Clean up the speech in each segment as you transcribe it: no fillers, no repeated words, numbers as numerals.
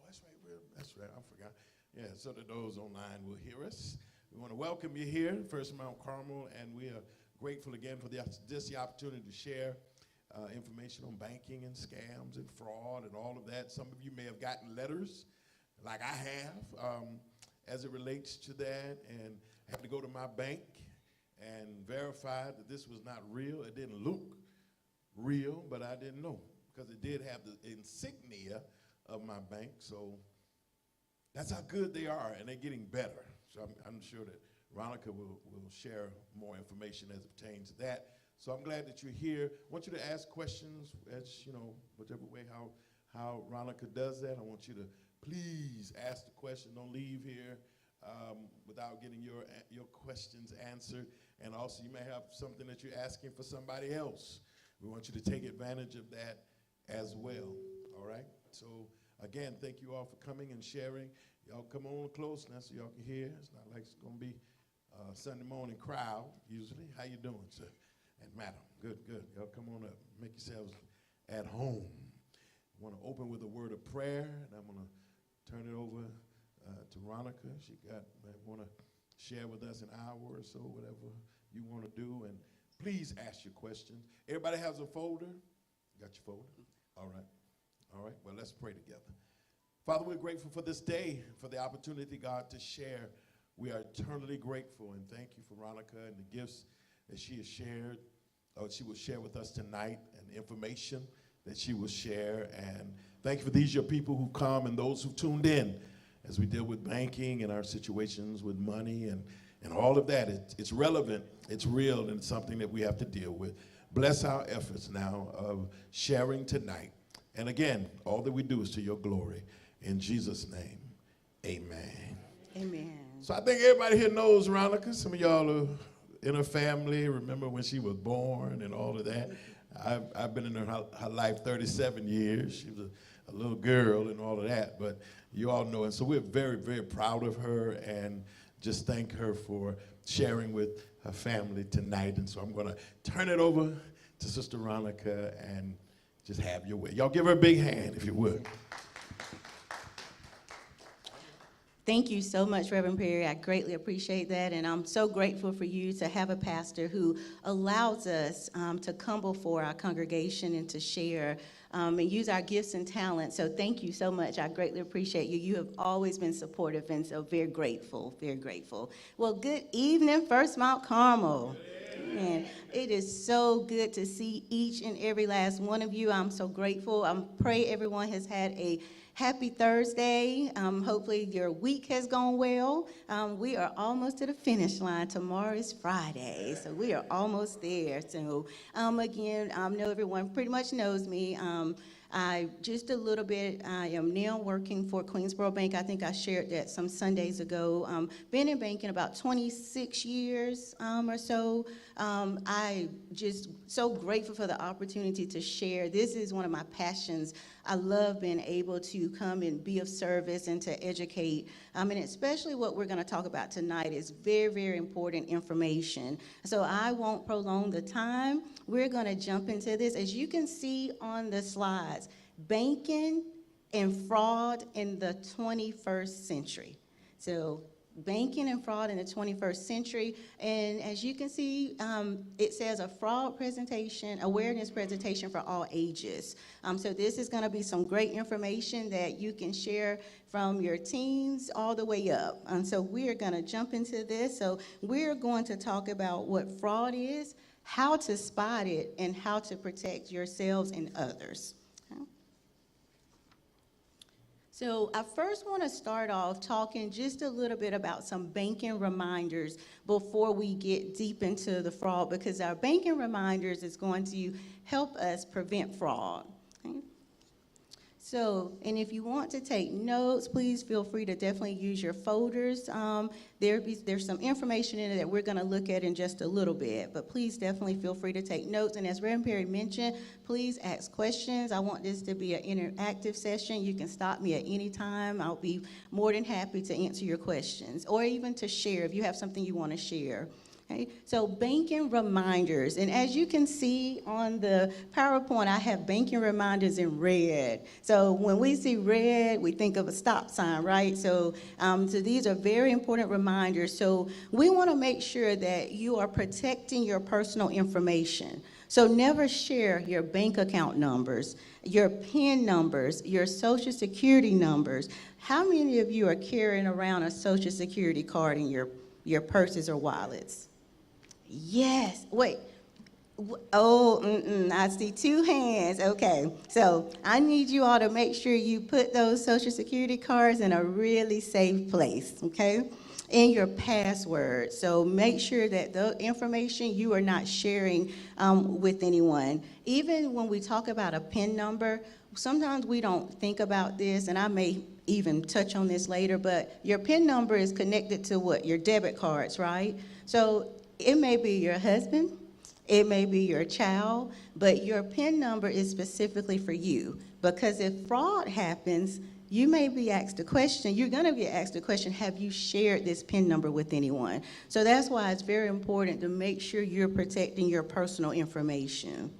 that's right. That's right. I forgot. Yeah, so that those online will hear us. We want to welcome you here, First Mount Carmel, and we are grateful again for the opportunity to share information on banking and scams and fraud and all of that. Some of you may have gotten letters, like I have, as it relates to that, and had to go to my bank and verify that this was not real. It didn't look real, but I didn't know because it did have the insignia of my bank. So that's how good they are, and they're getting better. So I'm sure that Ronica will share more information as it pertains to that. So I'm glad that you're here. I want you to ask questions as, whichever way how Ronica does that. I want you to please ask the question. Don't leave here without getting your questions answered. And also, you may have something that you're asking for somebody else. We want you to take advantage of that as well, all right? So, again, thank you all for coming and sharing. Y'all come on close now so y'all can hear. It's not like it's going to be a Sunday morning crowd, usually. How you doing, sir? And madam, good. Y'all come on up. Make yourselves at home. I want to open with a word of prayer, and I'm going to turn it over to Ronica. She want to share with us an hour or so, whatever you want to do. And please ask your questions. Everybody has a folder? Got your folder? All right. Well, let's pray together. Father, we're grateful for this day, for the opportunity, God, to share. We are eternally grateful, and thank you for Ronica and the gifts that she has shared, or she will share with us tonight, and the information that she will share. And thank you for these, your people who come and those who tuned in as we deal with banking and our situations with money and all of that. It's relevant, it's real, and it's something that we have to deal with. Bless our efforts now of sharing tonight. And again, all that we do is to your glory. In Jesus' name, amen. Amen. So I think everybody here knows Ronica. Some of y'all are in her family, remember when she was born and all of that. I've been in her life 37 years. She was a little girl and all of that, but you all know. And so we're very, very proud of her and just thank her for sharing with her family tonight. And so I'm going to turn it over to Sister Ronica and just have your way. Y'all give her a big hand if you would. Thank you so much, Reverend Perry. I greatly appreciate that, and I'm so grateful for you to have a pastor who allows us to come before our congregation and to share and use our gifts and talents. So thank you so much. I greatly appreciate you. You have always been supportive, and so very grateful, very grateful. Well, good evening, First Mount Carmel. And it is so good to see each and every last one of you. I'm so grateful. I pray everyone has had a happy Thursday. Hopefully your week has gone well. We are almost to the finish line. Tomorrow is Friday, so we are almost there. So again, I know everyone pretty much knows me. I am now working for Queensboro Bank. I think I shared that some Sundays ago. Been in banking about 26 years or so. I just so grateful for the opportunity to share. This is one of my passions. I love being able to come and be of service and to educate. And especially what we're going to talk about tonight is very, very important information. So I won't prolong the time. We're going to jump into this. As you can see on the slides, banking and fraud in the 21st century. So banking and fraud in the 21st century. And as you can see, it says a fraud presentation, awareness presentation for all ages. So this is going to be some great information that you can share from your teens all the way up. And so we are going to jump into this. So we're going to talk about what fraud is, how to spot it, and how to protect yourselves and others. So I first want to start off talking just a little bit about some banking reminders before we get deep into the fraud, because our banking reminders is going to help us prevent fraud. Okay? So, and if you want to take notes, please feel free to definitely use your folders. There's some information in it that we're going to look at in just a little bit, but please definitely feel free to take notes. And as Reverend Perry mentioned, please ask questions. I want this to be an interactive session. You can stop me at any time. I'll be more than happy to answer your questions or even to share if you have something you want to share. Okay, so banking reminders, and as you can see on the PowerPoint, I have banking reminders in red. So when we see red, we think of a stop sign, right? So these are very important reminders. So we want to make sure that you are protecting your personal information. So never share your bank account numbers, your PIN numbers, your social security numbers. How many of you are carrying around a social security card in your purses or wallets? Yes, wait. I see two hands. Okay, so I need you all to make sure you put those social security cards in a really safe place, okay? In your password. So make sure that the information you are not sharing with anyone. Even when we talk about a PIN number, sometimes we don't think about this, and I may even touch on this later, but your PIN number is connected to what? Your debit cards, right? So it may be your husband, it may be your child, but your PIN number is specifically for you. Because if fraud happens, you may be asked a question, you're gonna be asked a question, have you shared this PIN number with anyone? So that's why it's very important to make sure you're protecting your personal information.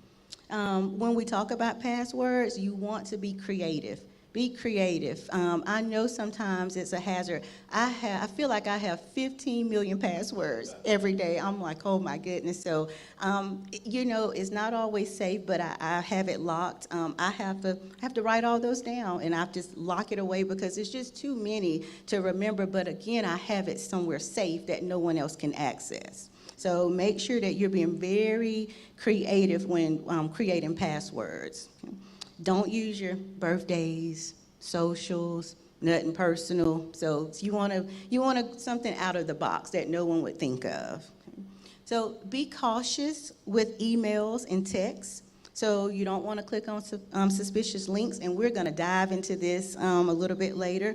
When we talk about passwords, you want to be creative. Be creative. I know sometimes it's a hazard. I feel like I have 15 million passwords every day. I'm like, oh my goodness. So, it's not always safe, but I have it locked. I have to write all those down, and I just lock it away because it's just too many to remember. But again, I have it somewhere safe that no one else can access. So make sure that you're being very creative when creating passwords. Don't use your birthdays, socials, nothing personal. So you want something out of the box that no one would think of. So be cautious with emails and texts. So you don't want to click on suspicious links, and we're going to dive into this a little bit later.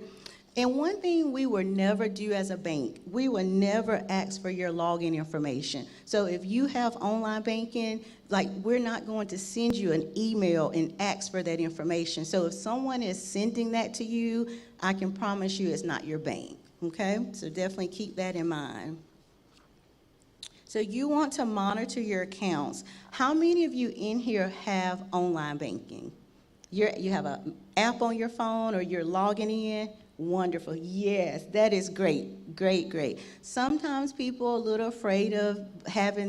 And one thing we will never do as a bank, we will never ask for your login information. So if you have online banking, we're not going to send you an email and ask for that information. So if someone is sending that to you, I can promise you it's not your bank, okay? So definitely keep that in mind. So you want to monitor your accounts. How many of you in here have online banking? You have an app on your phone or you're logging in? Wonderful. Yes, that is great. Great, great. Sometimes people are a little afraid of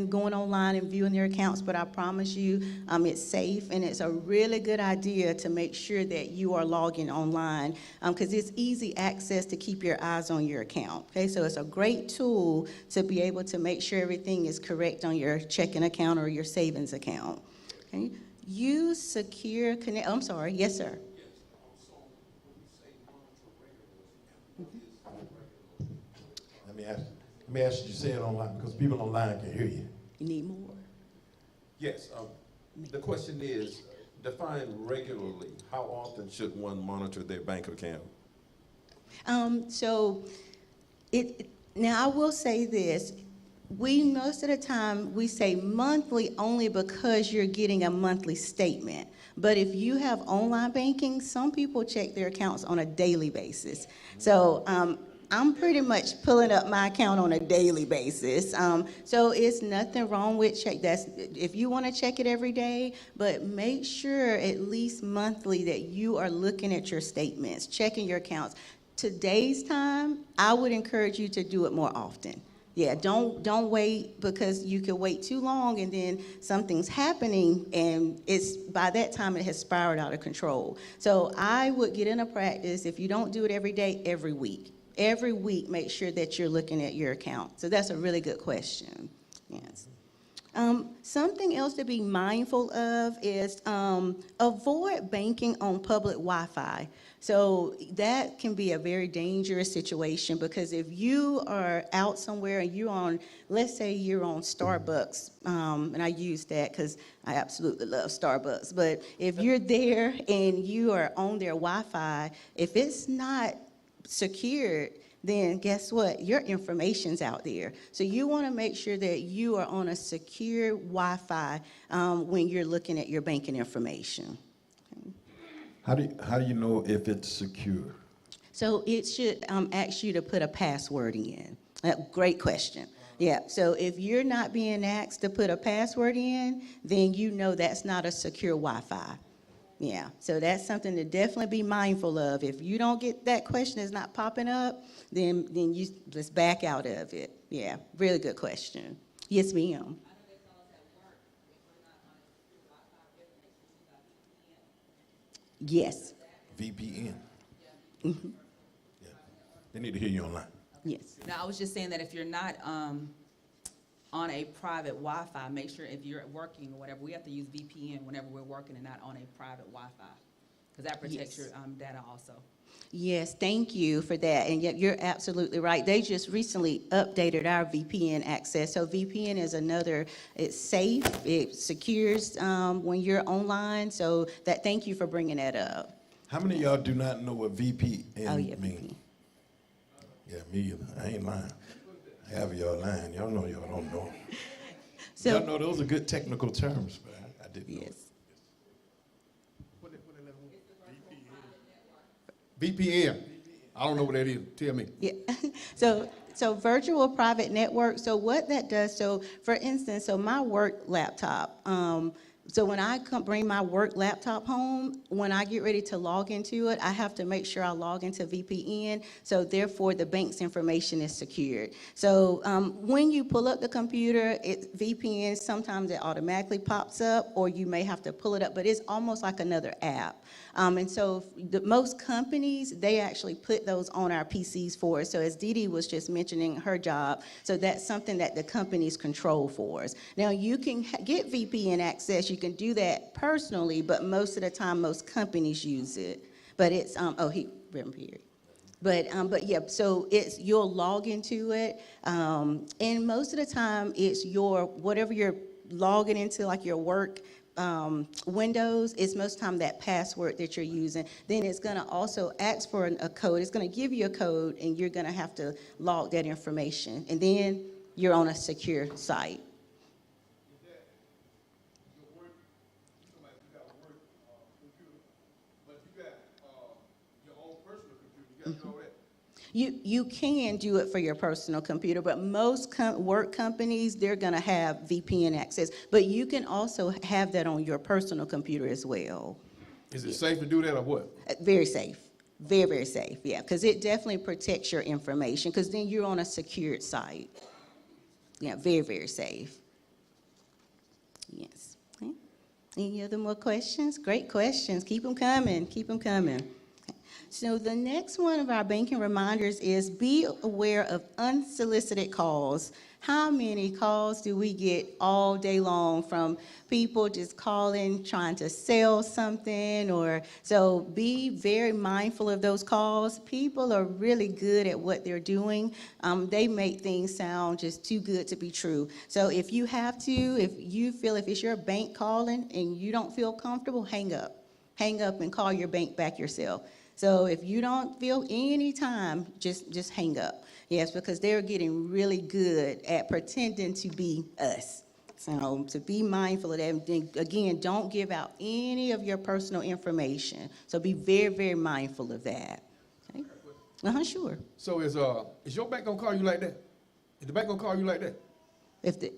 going online and viewing their accounts, but I promise you it's safe, and it's a really good idea to make sure that you are logging online because it's easy access to keep your eyes on your account. Okay, so it's a great tool to be able to make sure everything is correct on your checking account or your savings account. Okay, use secure connect. I'm sorry. Yes, sir. Let me ask you to say it online because people online can hear you. You need more? Yes. The question is, define regularly. How often should one monitor their bank account? Now I will say this. Most of the time, we say monthly only because you're getting a monthly statement. But if you have online banking, some people check their accounts on a daily basis. So I'm pretty much pulling up my account on a daily basis. So it's nothing wrong with if you want to check it every day, but make sure at least monthly that you are looking at your statements, checking your accounts. Today's time, I would encourage you to do it more often. Yeah, don't wait because you could wait too long and then something's happening and by that time it has spiraled out of control. So I would get in a practice, if you don't do it every day, every week. Every week, make sure that you're looking at your account. So that's a really good question. Yes. Something else to be mindful of is avoid banking on public Wi-Fi. So that can be a very dangerous situation because if you are out somewhere and let's say you're on Starbucks, and I use that because I absolutely love Starbucks, but if you're there and you are on their Wi-Fi, if it's not secured, then guess what? Your information's out there. So you want to make sure that you are on a secure Wi-Fi when you're looking at your banking information. Okay. How do you know if it's secure? So it should ask you to put a password in. Great question. Yeah, so if you're not being asked to put a password in, then you know that's not a secure Wi-Fi. Yeah, so that's something to definitely be mindful of. If you don't get that question is not popping up, then you just back out of it. Yeah, really good question. Yes, ma'am. Yes, VPN. Yeah. They need to hear you online. yes. Now, I was just saying that if you're not on a private Wi-Fi, make sure if you're working or whatever, we have to use VPN whenever we're working and not on a private Wi-Fi, because that protects Yes. your data also. Yes, thank you for that. And yet you're absolutely right. They just recently updated our VPN access. So VPN is another, it's safe, it secures when you're online. So that, thank you for bringing that up. How many of y'all do not know what VPN Oh, yeah, means? VPN. Yeah, me either. I ain't lying. Half of y'all lying. Y'all know y'all don't know. So, Y'all know those are good technical terms, but I didn't know. yes. VPN. I don't know what that is. Tell me. Yeah, so virtual private network, so what that does, so for instance, so my work laptop, so when I bring my work laptop home, when I get ready to log into it, I have to make sure I log into VPN, so therefore the bank's information is secured. So when you pull up the computer, VPN, sometimes it automatically pops up, or you may have to pull it up, but it's almost like another app. And so most companies, they actually put those on our PCs for us. So as Dee Dee was just mentioning her job, so that's something that the companies control for us. Now, you can get VPN access. You can do that personally, but most of the time, most companies use it. But it's, period. But yeah, so it's, you'll log into it, and most of the time, it's whatever you're logging into, like your work Windows, it's most time that password that you're using. Then it's going to also ask for a code. It's going to give you a code, and you're going to have to log that information. And then you're on a secure site. You can do it for your personal computer, but most work companies, they're going to have VPN access. But you can also have that on your personal computer as well. Is it safe to do that or what? Very safe. Very, very safe, yeah, because it definitely protects your information, because then you're on a secured site. Yeah, very, very safe. Yes. Okay. Any other more questions? Great questions. Keep them coming. Keep them coming. So the next one of our banking reminders is be aware of unsolicited calls. How many calls do we get all day long from people just calling, trying to sell something? So be very mindful of those calls. People are really good at what they're doing. They make things sound just too good to be true. So if you have to, if it's your bank calling and you don't feel comfortable, hang up. Hang up and call your bank back yourself. So if you don't feel any time, just hang up. Yes, because they're getting really good at pretending to be us. So to be mindful of that. And again, don't give out any of your personal information. So be very, very mindful of that. Okay? Sure. So is your bank gonna call you like that? Is the bank gonna call you like that?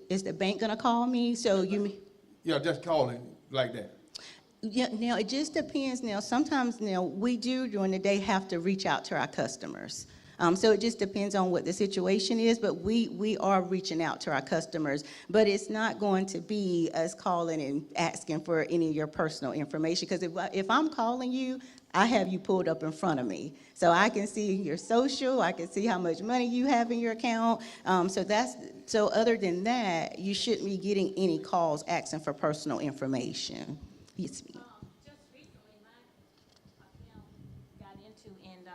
Is the bank gonna call me? So Yeah, just calling like that. Yeah, now it just depends. Now sometimes we do during the day have to reach out to our customers. So it just depends on what the situation is, but we are reaching out to our customers. But it's not going to be us calling and asking for any of your personal information, because if I'm calling you, I have you pulled up in front of me. So I can see your social, I can see how much money you have in your account. So other than that, you shouldn't be getting any calls asking for personal information. Yes, ma'am. Just recently, my account got into, and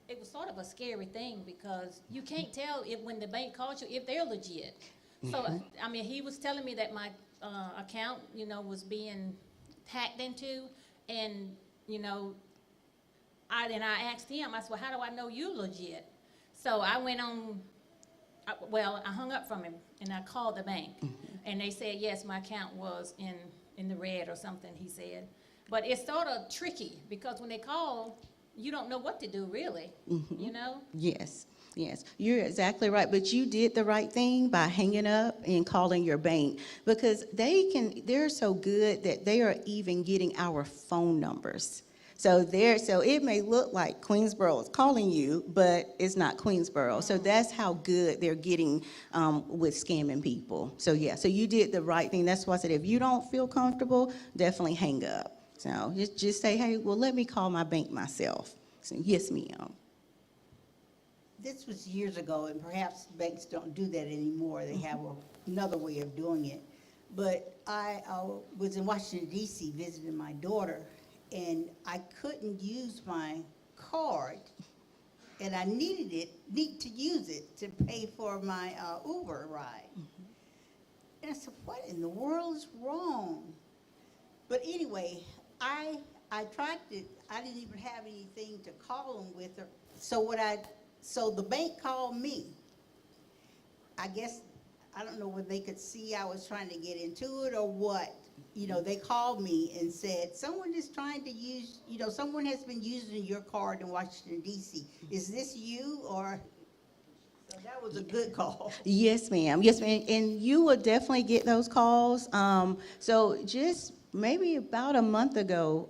it was sort of a scary thing, because you can't tell if when the bank calls you if they're legit. So, I mean, he was telling me that my account, was being hacked into, and, I asked him, I said, well, how do I know you legit? So I went on, I hung up from him, and I called the bank. And they said, yes, my account was in the red or something, he said. But it's sort of tricky, because when they call, you don't know what to do, really, Yes. Yes, you're exactly right, but you did the right thing by hanging up and calling your bank, because they're so good that they are even getting our phone numbers. So it may look like Queensboro is calling you, but it's not Queensboro. So that's how good they're getting with scamming people. So yeah, so you did the right thing. That's why I said, if you don't feel comfortable, definitely hang up. So just say, hey, well, let me call my bank myself. So, yes, ma'am. This was years ago, and perhaps banks don't do that anymore. They have another way of doing it. But I was in Washington, D.C. visiting my daughter, and I couldn't use my card, and I need to use it to pay for my Uber ride. And I said, what in the world is wrong? But anyway, I tried to, I didn't even have anything to call them with. So the bank called me. I guess, I don't know whether they could see I was trying to get into it or what. You know, they called me and said, someone is trying to use, someone has been using your card in Washington, D.C. Is this you? Or, so that was a good call. Yes, ma'am. Yes, ma'am. And you will definitely get those calls. So just maybe about a month ago,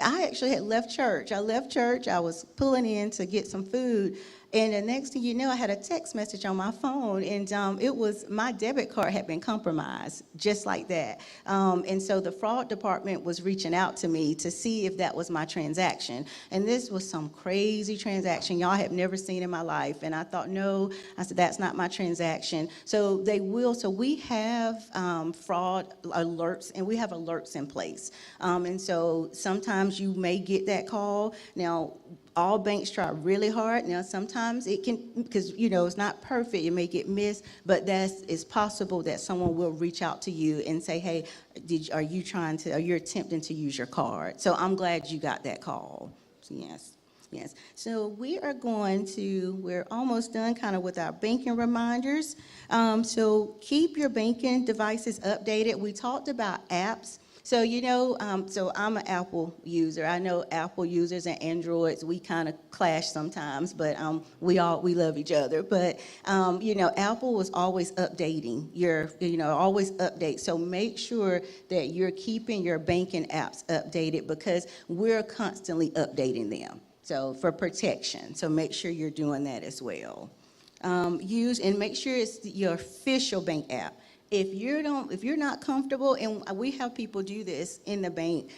I actually had left church. I was pulling in to get some food. And the next thing you know, I had a text message on my phone, and it was my debit card had been compromised, just like that. And so the fraud department was reaching out to me to see if that was my transaction. And this was some crazy transaction y'all have never seen in my life. And I thought, no, I said, that's not my transaction. So they will. So we have fraud alerts, and we have alerts in place. And so sometimes you may get that call. Now, all banks try really hard. Now, sometimes it can, because, it's not perfect. It may get missed, but it's possible that someone will reach out to you and say, hey, are you attempting to use your card? So I'm glad you got that call. So, yes. So we're almost done kind of with our banking reminders. So keep your banking devices updated. We talked about apps. So, so I'm an Apple user. I know Apple users and Androids, we kind of clash sometimes, but we love each other. But, Apple was always updating always update. So make sure that you're keeping your banking apps updated, because we're constantly updating them. So for protection. So make sure you're doing that as well. Use and make sure it's your official bank app. If you're not comfortable, and we have people do this in the bank,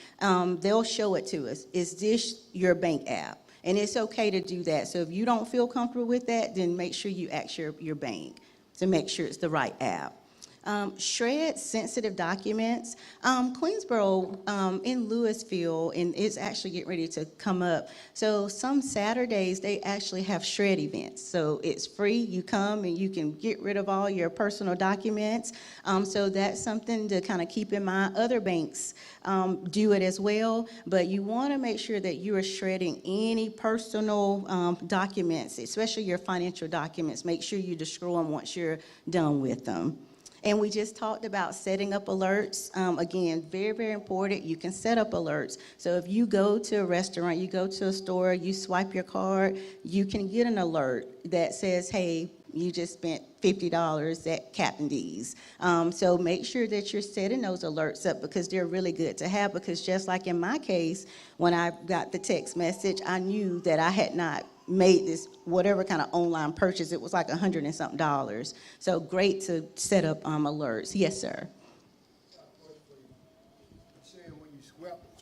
they'll show it to us. Is this your bank app? And it's okay to do that. So if you don't feel comfortable with that, then make sure you ask your bank to make sure it's the right app. Shred sensitive documents. Queensboro in Louisville, and it's actually getting ready to come up. So some Saturdays, they actually have shred events. So it's free. You come and you can get rid of all your personal documents. So that's something to kind of keep in mind. Other banks do it as well, but you want to make sure that you are shredding any personal documents, especially your financial documents. Make sure you destroy them once you're done with them. And we just talked about setting up alerts. Again, very, very important. You can set up alerts. So if you go to a restaurant, you go to a store, you swipe your card, you can get an alert that says, hey, you just spent $50 at Captain D's. So make sure that you're setting those alerts up, because they're really good to have, because just like in my case, when I got the text message, I knew that I had not made this whatever kind of online purchase. It was like $100 and something. So great to set up alerts. Yes, sir. Saying when you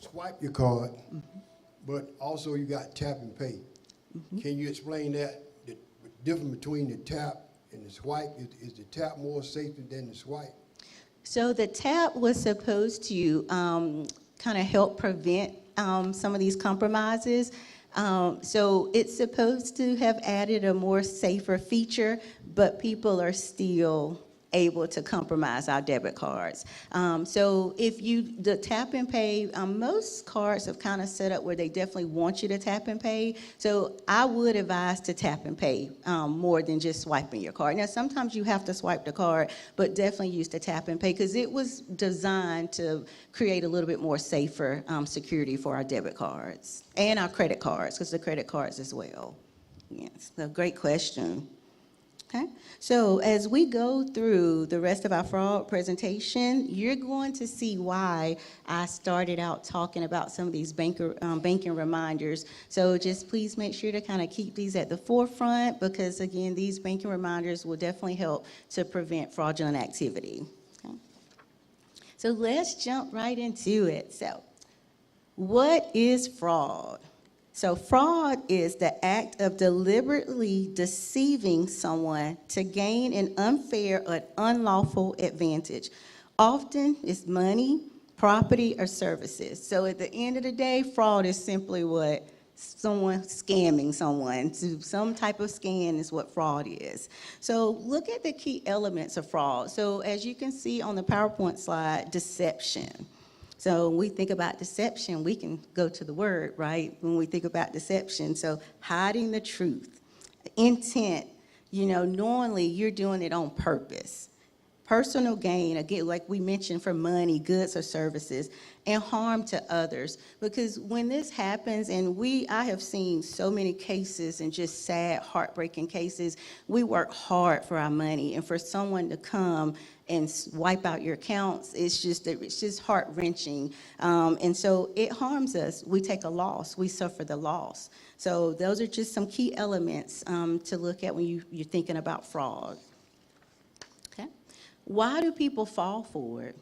swipe your card, but also you got tap and pay. Can you explain that? The difference between the tap and the swipe? Is the tap more safer than the swipe? So the tap was supposed to kind of help prevent some of these compromises. So it's supposed to have added a more safer feature, but people are still able to compromise our debit cards. So the tap and pay, most cards have kind of set up where they definitely want you to tap and pay. So I would advise to tap and pay more than just swiping your card. Now, sometimes you have to swipe the card, but definitely use the tap and pay, because it was designed to create a little bit more safer security for our debit cards and our credit cards, because the credit cards as well. Yes, a great question. Okay, so as we go through the rest of our fraud presentation, you're going to see why I started out talking about some of these banking reminders. So just please make sure to kind of keep these at the forefront because, again, these banking reminders will definitely help to prevent fraudulent activity. Okay. So let's jump right into it. So what is fraud? So fraud is the act of deliberately deceiving someone to gain an unfair or unlawful advantage. Often it's money, property, or services. So at the end of the day, fraud is simply what? Someone scamming someone. So some type of scam is what fraud is. So look at the key elements of fraud. So as you can see on the PowerPoint slide, deception. So when we think about deception, we can go to the word, right? When we think about deception, so hiding the truth, intent, knowingly you're doing it on purpose. Personal gain, again, like we mentioned, for money, goods, or services, and harm to others. Because when this happens, and I have seen so many cases and just sad, heartbreaking cases, we work hard for our money, and for someone to come and wipe out your accounts, it's just heart-wrenching. And so it harms us. We take a loss. We suffer the loss. So those are just some key elements to look at when you're thinking about fraud. Okay. Why do people fall for it?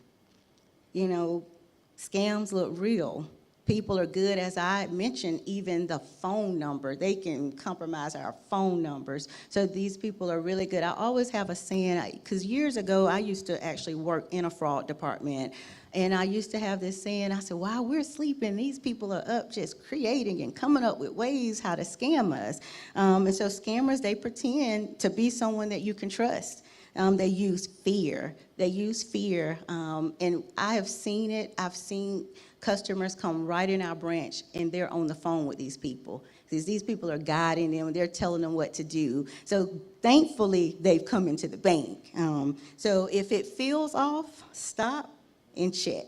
Scams look real. People are good, as I mentioned, even the phone number. They can compromise our phone numbers. So these people are really good. I always have a saying, because years ago, I used to actually work in a fraud department. And I used to have this saying, I said, while we're sleeping, these people are up just creating and coming up with ways how to scam us. And so scammers, they pretend to be someone that you can trust. They use fear. And I have seen it. I've seen customers come right in our branch, and they're on the phone with these people. These people are guiding them, and they're telling them what to do. So thankfully, they've come into the bank. So if it feels off, stop and check.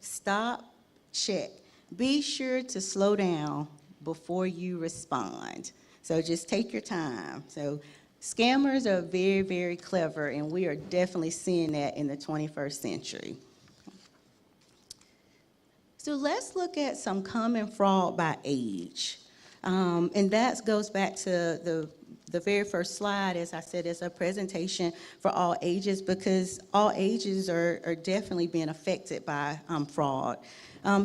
Stop, check. Be sure to slow down before you respond. So just take your time. So scammers are very, very clever, and we are definitely seeing that in the 21st century. So let's look at some common fraud by age. And that goes back to the very first slide. As I said, it's a presentation for all ages because all ages are definitely being affected by fraud.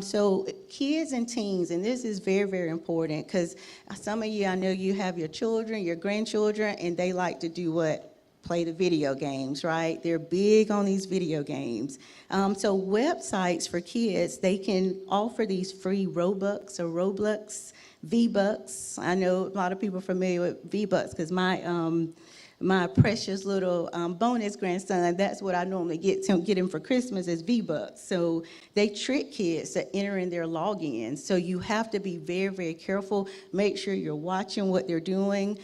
So kids and teens, and this is very, very important because some of you, I know you have your children, your grandchildren, and they like to do what? Play the video games, right? They're big on these video games. So websites for kids, they can offer these free Robux, V-Bucks. I know a lot of people are familiar with V-Bucks because my precious little bonus grandson, that's what I normally get him for Christmas is V-Bucks. So they trick kids to enter in their logins. So you have to be very, very careful. Make sure you're watching what they're doing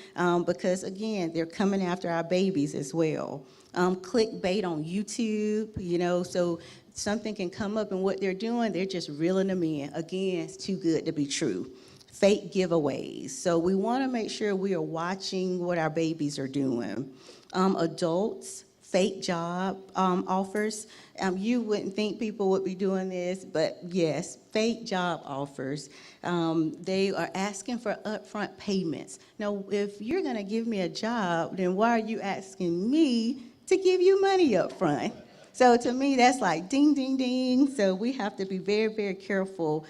because, again, they're coming after our babies as well. Clickbait on YouTube, so something can come up and what they're doing, they're just reeling them in. Again, it's too good to be true. Fake giveaways. So we want to make sure we are watching what our babies are doing. Adults, fake job offers. You wouldn't think people would be doing this, but yes, fake job offers. They are asking for upfront payments. Now, if you're going to give me a job, then why are you asking me to give you money up front? So to me, that's like ding, ding, ding. So we have to be very, very careful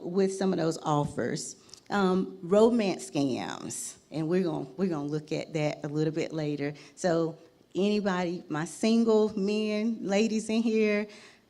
with some of those offers. Romance scams, and we're gonna look at that a little bit later. So anybody, my single men, ladies in here,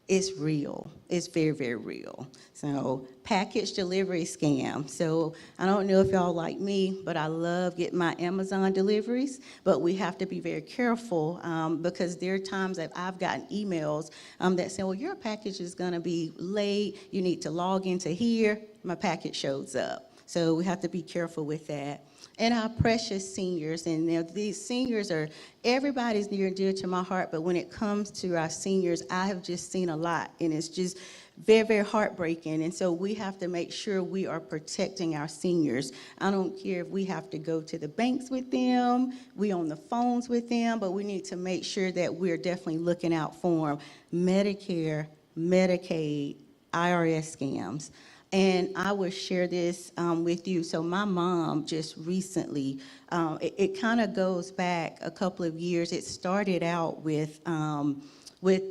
it's real. It's very, very real. So package delivery scam. So I don't know if y'all like me, but I love getting my Amazon deliveries, but we have to be very careful because there are times that I've gotten emails that say, well, your package is gonna be late. You need to log into here. My package shows up. So we have to be careful with that. And our precious seniors, and these seniors are, everybody's near and dear to my heart, but when it comes to our seniors, I have just seen a lot, and it's just very, very heartbreaking. And so we have to make sure we are protecting our seniors. I don't care if we have to go to the banks with them, we on the phones with them, but we need to make sure that we're definitely looking out for them. Medicare, Medicaid, IRS scams. And I will share this with you. So my mom just recently, it kind of goes back a couple of years. It started out with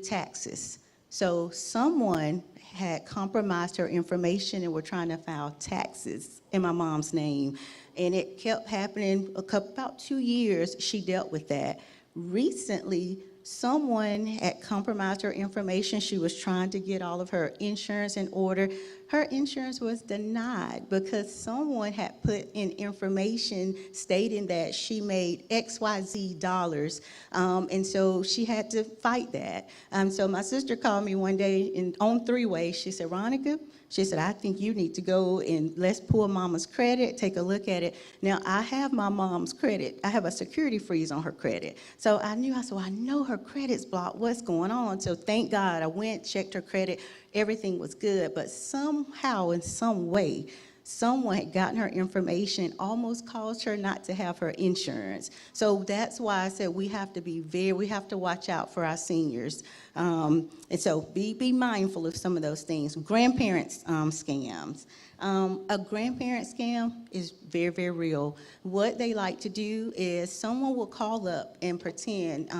taxes. So someone had compromised her information and were trying to file taxes in my mom's name. And it kept happening about 2 years, she dealt with that. Recently, someone had compromised her information. She was trying to get all of her insurance in order. Her insurance was denied because someone had put in information stating that she made XYZ dollars, and so she had to fight that. So my sister called me one day on three-way. She said, Ronica, she said, I think you need to go and let's pull Mama's credit, take a look at it. Now, I have my mom's credit. I have a security freeze on her credit. So I said, well, I know her credit's blocked. What's going on? So thank God I went, checked her credit. Everything was good. But somehow, in some way, someone had gotten her information, almost caused her not to have her insurance. So that's why I said we have to watch out for our seniors. And so be mindful of some of those things. Grandparents scams. A grandparent scam is very, very real. What they like to do is someone will call up and pretend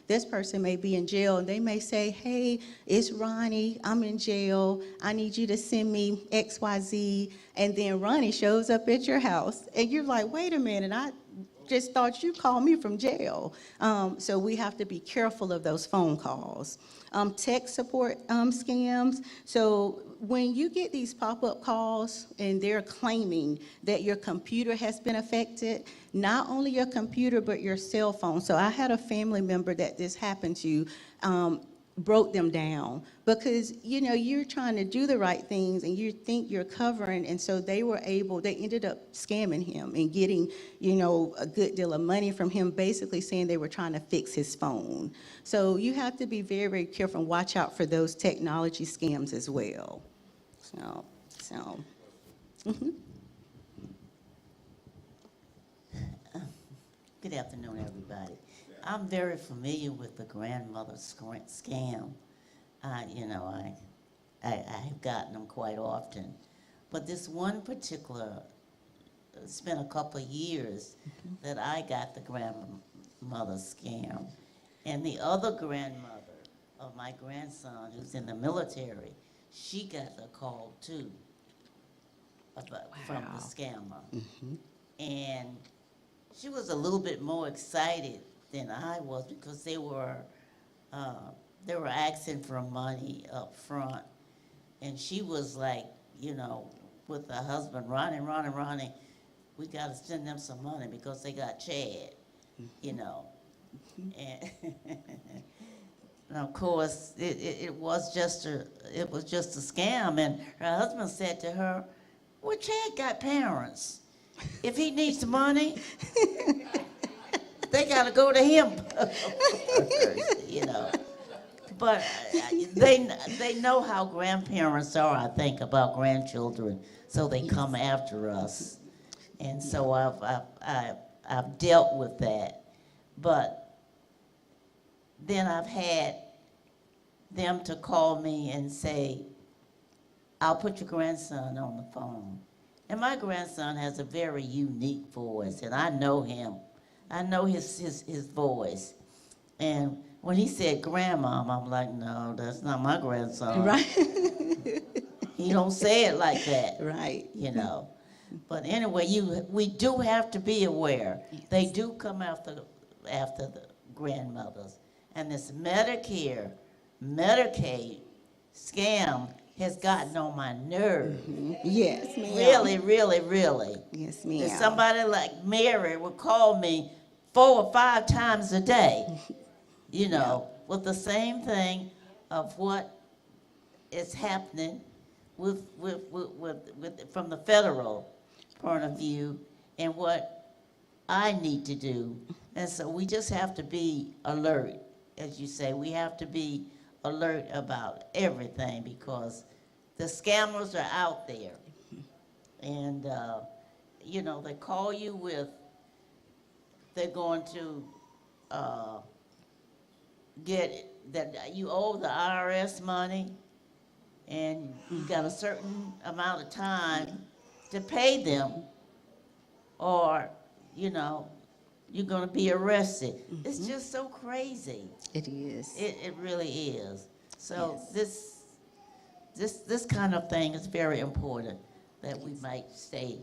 this person may be in jail, and they may say, hey, it's Ronnie, I'm in jail, I need you to send me XYZ, and then Ronnie shows up at your house, and you're like, wait a minute, I just thought you called me from jail. So we have to be careful of those phone calls. Tech support scams. So when you get these pop-up calls and they're claiming that your computer has been affected, not only your computer, but your cell phone. So I had a family member that this happened to, broke them down because, you're trying to do the right things and you think you're covering. And so they ended up scamming him and getting, a good deal of money from him, basically saying they were trying to fix his phone. So you have to be very, very careful and watch out for those technology scams as well. Good afternoon, everybody. I'm very familiar with the grandmother scam. I have gotten them quite often. But this one particular, it's been a couple of years that I got the grandmother scam. And the other grandmother of my grandson, who's in the military, she got a call too from the scammer. And she was a little bit more excited than I was because they were asking for money up front, and she was like, with her husband, Ronnie, we got to send them some money because they got Chad, and, and of course it was just a scam, and her husband said to her, well, Chad got parents. If he needs money, they got to go to him, But they know how grandparents are, I think, about grandchildren, so they come after us. And so I've dealt with that. But then I've had them to call me and say, I'll put your grandson on the phone. And my grandson has a very unique voice, and I know him. I know his voice. And when he said grandmom, I'm like, no, that's not my grandson. Right. He don't say it like that. Right. But anyway, we do have to be aware. Yes. They do come after the grandmothers. And this Medicare, Medicaid scam has gotten on my nerve. Yes, ma'am. Really, really, really. Yes, ma'am. And somebody like Mary would call me 4 or 5 times a day, with the same thing of what is happening with from the federal. point of view and what I need to do. And so we just have to be alert, as you say. We have to be alert about everything because the scammers are out there. And, you know, they call you with, they're going to get it, that you owe the IRS money and you got a certain amount of time to pay them or, you know, you're gonna be arrested. It's just so crazy. It is. It really is. So Yes. this kind of thing is very important, that we might stay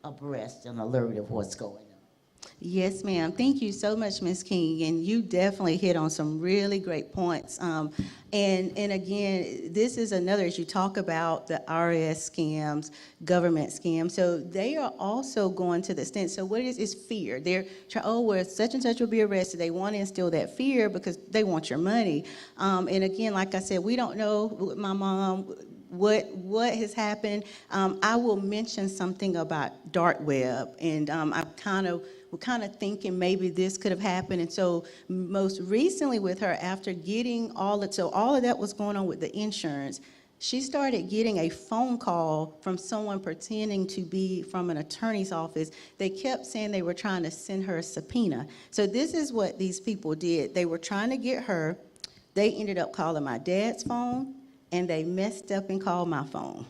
abreast and alert of what's going on. Yes, ma'am. Thank you so much, Ms. King, and you definitely hit on some really great points. And again, this is another, as you talk about the IRS scams, government scams, so they are also going to the extent, so what it is fear. They're trying, oh, well, such and such will be arrested. They want to instill that fear because they want your money. And again, like I said, we don't know with my mom, what has happened. I will mention something about dark web, and we're kind of thinking maybe this could have happened. And so most recently with her, after getting all of that was going on with the insurance, she started getting a phone call from someone pretending to be from an attorney's office. They kept saying they were trying to send her a subpoena. So this is what these people did. They were trying to get her. They ended up calling my dad's phone, and they messed up and called my phone.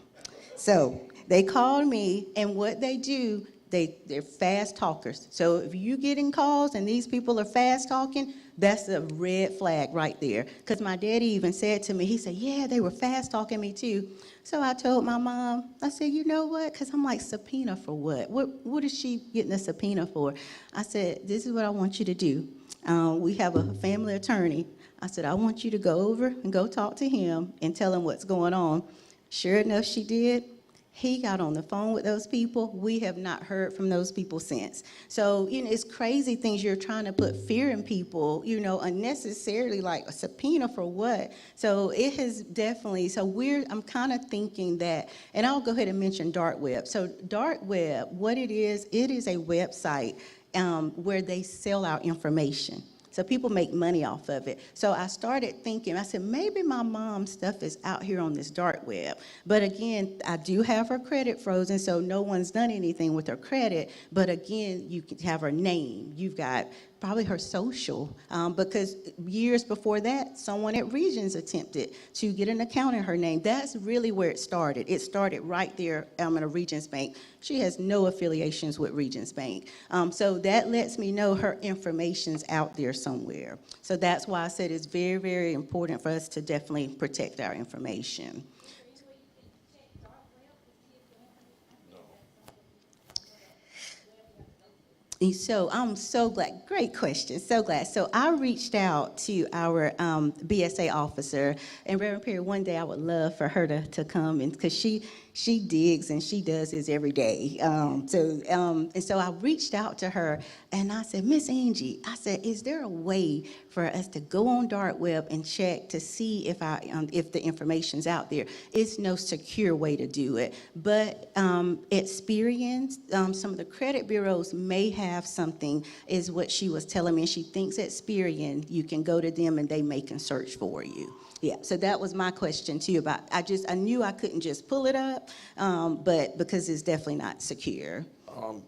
So they called me, and what they do, they're fast talkers. So if you getting calls and these people are fast talking, that's a red flag right there. Because my daddy even said to me, he said, yeah, they were fast talking me too. So I told my mom, I said, you know what? Because I'm like, subpoena for what? What is she getting a subpoena for? I said, this is what I want you to do. We have a family attorney. I said, I want you to go over and go talk to him and tell him what's going on. Sure enough, she did. He got on the phone with those people. We have not heard from those people since. So, you know, it's crazy things. You're trying to put fear in people, you know, unnecessarily, like a subpoena for what? So it has definitely, I'm kind of thinking that, and I'll go ahead and mention dark web. So dark web, what it is a website where they sell our information. So people make money off of it. So I started thinking, I said, maybe my mom's stuff is out here on this dark web. But again, I do have her credit frozen, so no one's done anything with her credit. But again, you can have her name. You've got probably her social, because years before that, someone at Regions attempted to get an account in her name. That's really where it started. It started right there at a Regions Bank. She has no affiliations with Regions Bank. So that lets me know her information's out there somewhere. So that's why I said it's very, very important for us to definitely protect our information. And so I'm so glad, great question, so glad. So I reached out to our BSA officer, and Reverend Perry, one day I would love for her to come, and because she digs and she does this every day. And so I reached out to her, and I said, Miss Angie, I said, is there a way for us to go on dark web and check to see if the information's out there? It's no secure way to do it, but Experian, some of the credit bureaus may have something, is what she was telling me. And she thinks Experian, you can go to them and they may can search for you. Yeah, so that was my question to you about, I knew I couldn't just pull it up, but because it's definitely not secure.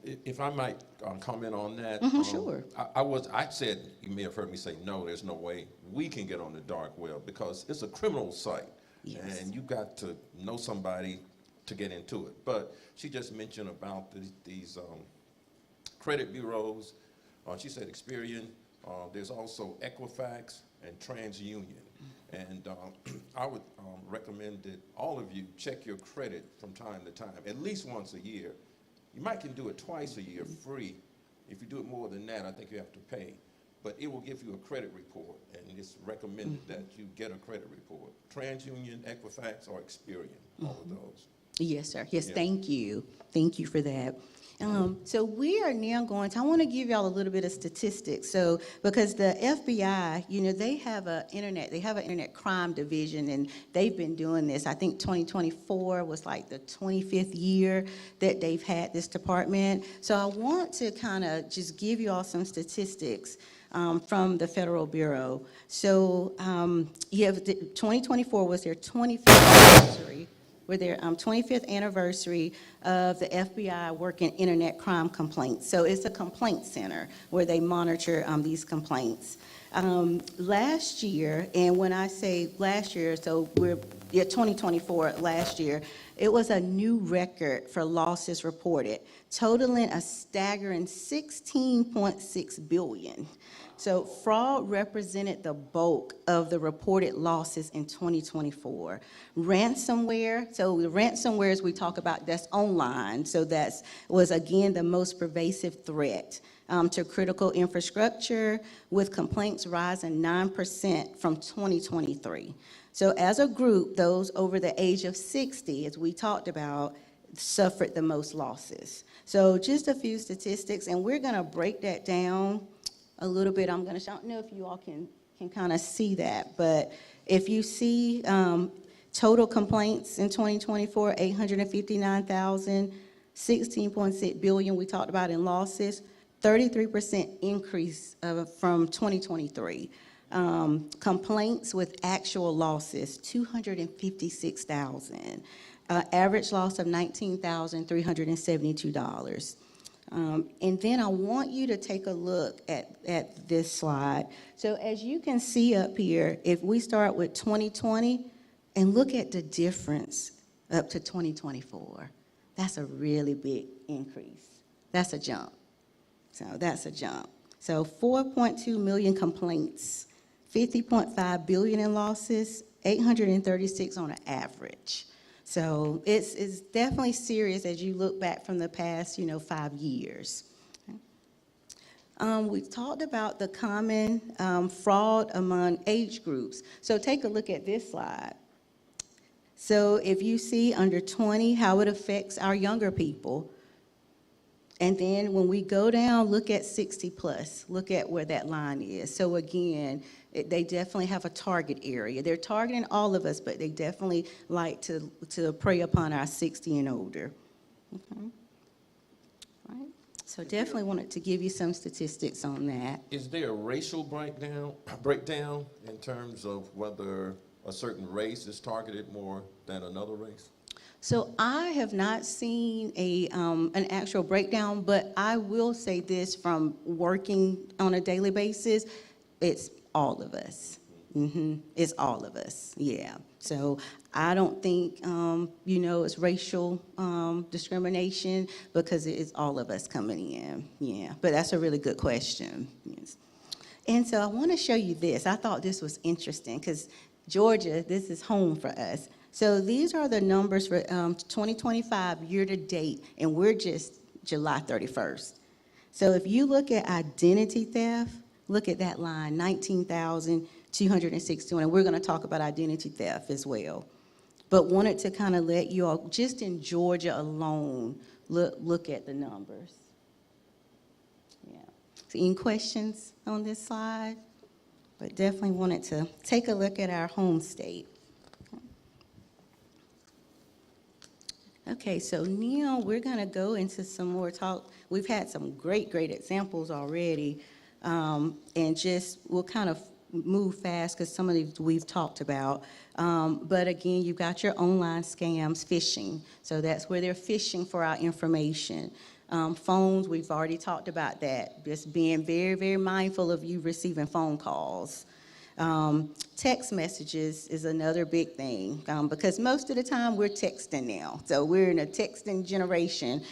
If I might comment on that. Sure. I said, you may have heard me say, no, there's no way we can get on the dark web because it's a criminal site. Yes. And you've got to know somebody to get into it. But she just mentioned about these credit bureaus. She said Experian. There's also Equifax and TransUnion. And I would recommend that all of you check your credit from time to time, at least once a year. You might can do it twice a year free. If you do it more than that, I think you have to pay. But it will give you a credit report, and it's recommended that you get a credit report. TransUnion, Equifax, or Experian, all of those. Yes, sir. Yes, Yeah. thank you. Thank you for that. So we are now going to, I want to give y'all a little bit of statistics. So, because the FBI, they have an internet crime division, and they've been doing this. I think 2024 was like the 25th year that they've had this department. So I want to kind of just give you all some statistics from the Federal Bureau. So, 2024 was their 25th anniversary. With their 25th anniversary of the FBI working internet crime complaints. So it's a complaint center where they monitor these complaints. Last year, and when I say last year, so 2024, last year, it was a new record for losses reported, totaling a staggering $16.6 billion. So fraud represented the bulk of the reported losses in 2024. Ransomware, so the ransomwares we talk about, that's online. So was again the most pervasive threat to critical infrastructure, with complaints rising 9% from 2023. So as a group, those over the age of 60, as we talked about, suffered the most losses. So just a few statistics, and we're gonna break that down a little bit. I don't know if you all can kind of see that, but if you see total complaints in 2024, 859,000, 16.6 billion we talked about in losses, 33% increase from 2023. Complaints with actual losses, 256,000. Average loss of $19,372. And then I want you to take a look at this slide. So as you can see up here, if we start with 2020 and look at the difference up to 2024, that's a really big increase. That's a jump. So that's a jump. So 4.2 million complaints, 50.5 billion in losses, 836 on an average. So it's definitely serious as you look back from the past, 5 years. We've talked about the common fraud among age groups. So take a look at this slide. So if you see under 20, how it affects our younger people. And then when we go down, look at 60 plus, look at where that line is. So again, they definitely have a target area. They're targeting all of us, but they definitely like to prey upon our 60 and older. Okay. All right. So definitely wanted to give you some statistics on that. Is there a racial breakdown in terms of whether a certain race is targeted more than another race? So I have not seen an actual breakdown, but I will say this from working on a daily basis, it's all of us. It's all of us, yeah. So I don't think, it's racial discrimination, because it is all of us coming in, yeah. But that's a really good question, yes. And so I want to show you this. I thought this was interesting, because Georgia, this is home for us. So these are the numbers for 2025 year-to-date, and we're just July 31st. So if you look at identity theft, look at that line, 19,261, and we're going to talk about identity theft as well. But wanted to kind of let you all, just in Georgia alone, look at the numbers. Yeah. So any questions on this slide? But definitely wanted to take a look at our home state. Okay, so now we're going to go into some more talk. We've had some great examples already, and we'll kind of move fast because some of these we've talked about. But again, you've got your online scams, phishing. So that's where they're phishing for our information. Phones, we've already talked about that. Just being very, very mindful of you receiving phone calls. Text messages is another big thing, because most of the time we're texting now. So we're in a texting generation.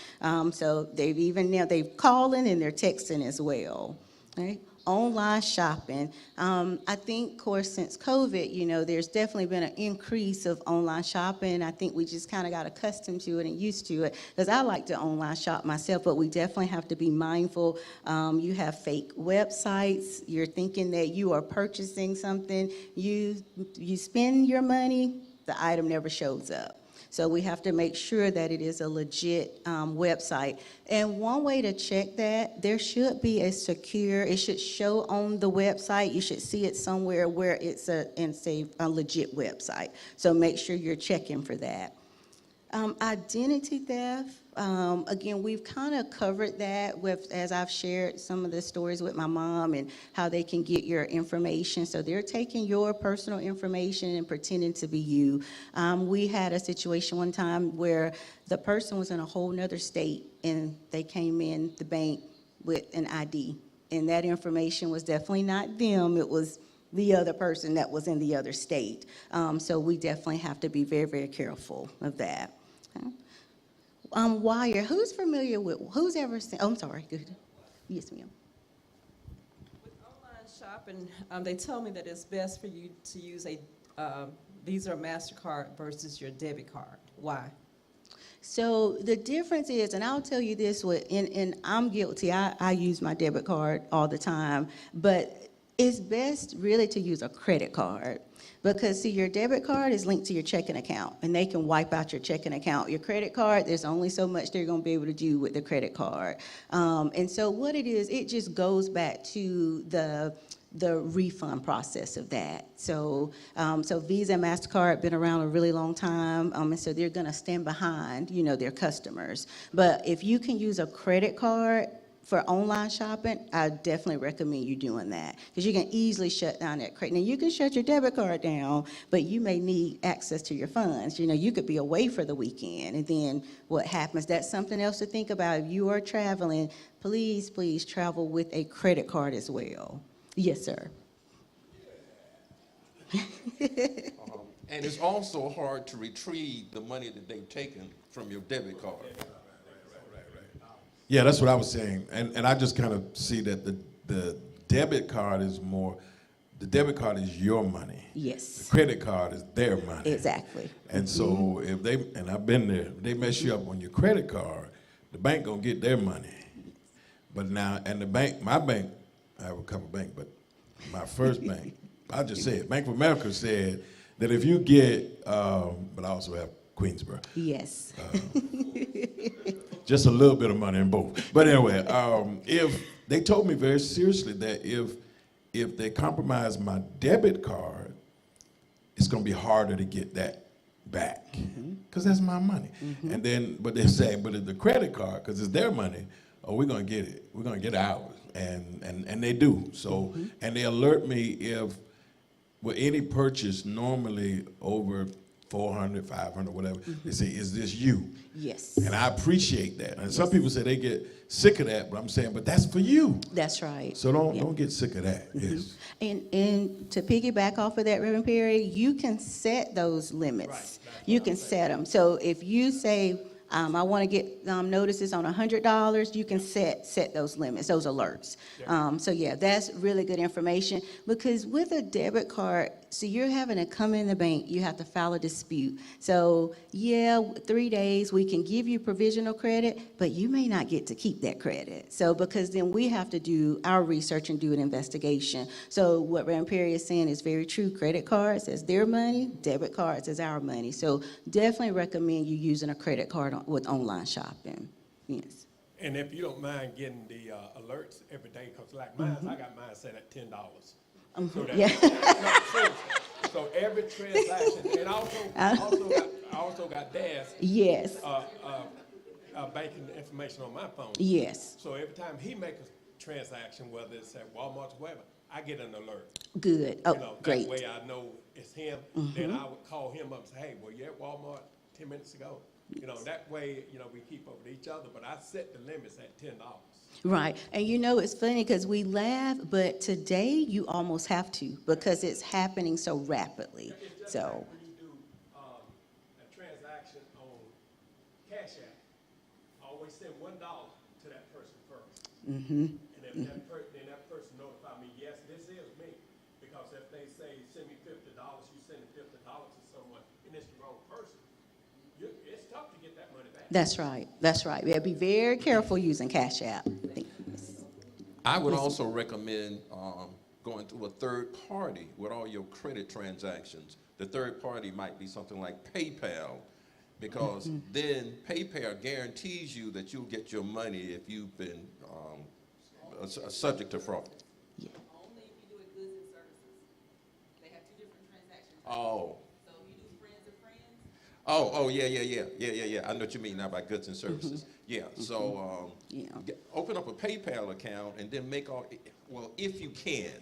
So they've calling and they're texting as well. Right? Online shopping. I think, of course, since COVID, there's definitely been an increase of online shopping. I think we just kind of got accustomed to it and used to it, because I like to online shop myself, but we definitely have to be mindful. You have fake websites. You're thinking that you are purchasing something. You spend your money, the item never shows up. So we have to make sure that it is a legit website. And one way to check that, there should be a secure, it should show on the website, you should see it somewhere where it's a legit website. So make sure you're checking for that. Identity theft, again, we've kind of covered that as I've shared some of the stories with my mom and how they can get your information. So they're taking your personal information and pretending to be you. We had a situation one time where the person was in a whole nother state and they came in the bank with an ID. And that information was definitely not them, it was the other person that was in the other state. So we definitely have to be very, very careful of that. Okay. Wire, who's familiar with, who's ever seen, oh, I'm sorry, good. Yes, ma'am. With online shopping, they tell me that it's best for you to use a Visa or MasterCard versus your debit card. Why? So the difference is, and I'll tell you this, and I'm guilty, I use my debit card all the time, but it's best really to use a credit card. Because, see, your debit card is linked to your checking account, and they can wipe out your checking account. Your credit card, there's only so much they're going to be able to do with the credit card. And so what it is, it just goes back to the refund process of that. So, so Visa and MasterCard been around a really long time, and so they're going to stand behind, their customers. But if you can use a credit card for online shopping, I definitely recommend you doing that because you can easily shut down that credit. Now, you can shut your debit card down, but you may need access to your funds. You could be away for the weekend, and then what happens? That's something else to think about. If you are traveling, please, please travel with a credit card as well. Yes, sir. And it's also hard to retrieve the money that they've taken from your debit card. Yeah, that's what I was saying. And I just kind of see that the debit card is more, the debit card is your money. Yes. The credit card is their money. Exactly. And so if they, and I've been there, if they mess you up on your credit card, the bank gonna get their money. But now, and the bank, my bank, I have a couple banks, but my first bank, I'll just say it, Bank of America said that if you get, but I also have Queensboro. Yes. Just a little bit of money in both. But anyway, if they told me very seriously that if they compromise my debit card, it's going to be harder to get that back because that's my money. And then, but they say, but if the credit card, because it's their money, oh, we're going to get it. We're going to get ours, and they do. So, and they alert me if with any purchase normally over 400, 500, whatever, they say, is this you? Yes. And I appreciate that. And some people say they get sick of that, but I'm saying, but that's for you. That's right. So don't get sick of that. Yes. And to piggyback off of that, Reverend Perry, you can set those limits. You can set them. So if you say, I want to get notices on $100, you can set those limits, those alerts. So yeah, that's really good information because with a debit card, so you're having to come in the bank, you have to file a dispute. So yeah, 3 days, we can give you provisional credit, but you may not get to keep that credit. So because then we have to do our research and do an investigation. So what Reverend Perry is saying is very true. Credit cards is their money, debit cards is our money. So definitely recommend you using a credit card with online shopping. Yes. And if you don't mind getting the alerts every day, because like mine, I got mine set at $10. So that, Yeah. no, seriously. So every transaction, and I also got Dad's Yes. banking information on my phone. Yes. So every time he makes a transaction, whether it's at Walmart or wherever, I get an alert. Good. Oh, You know, great. That way I know it's him. Then I would call him up and say, hey, were you at Walmart 10 minutes ago? You know, that way, we keep up with each other. But I set the limits at $10. Right. And it's funny because we laugh, but today you almost have to because it's happening so rapidly. It's just So, like when you do a transaction on Cash App, I always send $1 to that person first. And if that person notify me, yes, this is me. Because if they say, send me $50, you send $50 to someone, and it's the wrong person, it's tough to get that money back. that's right. That's right. Yeah, be very careful using Cash App. I would also recommend going through a third party with all your credit transactions. The third party might be something like PayPal, because then PayPal guarantees you that you'll get your money if you've been subject to fraud. Only if you do it goods and services. They have two different transactions. Oh. So if you do friends of friends, Oh, yeah. I know what you mean now by goods and services. Yeah, so Yeah. open up a PayPal account and then make all, well, if you can,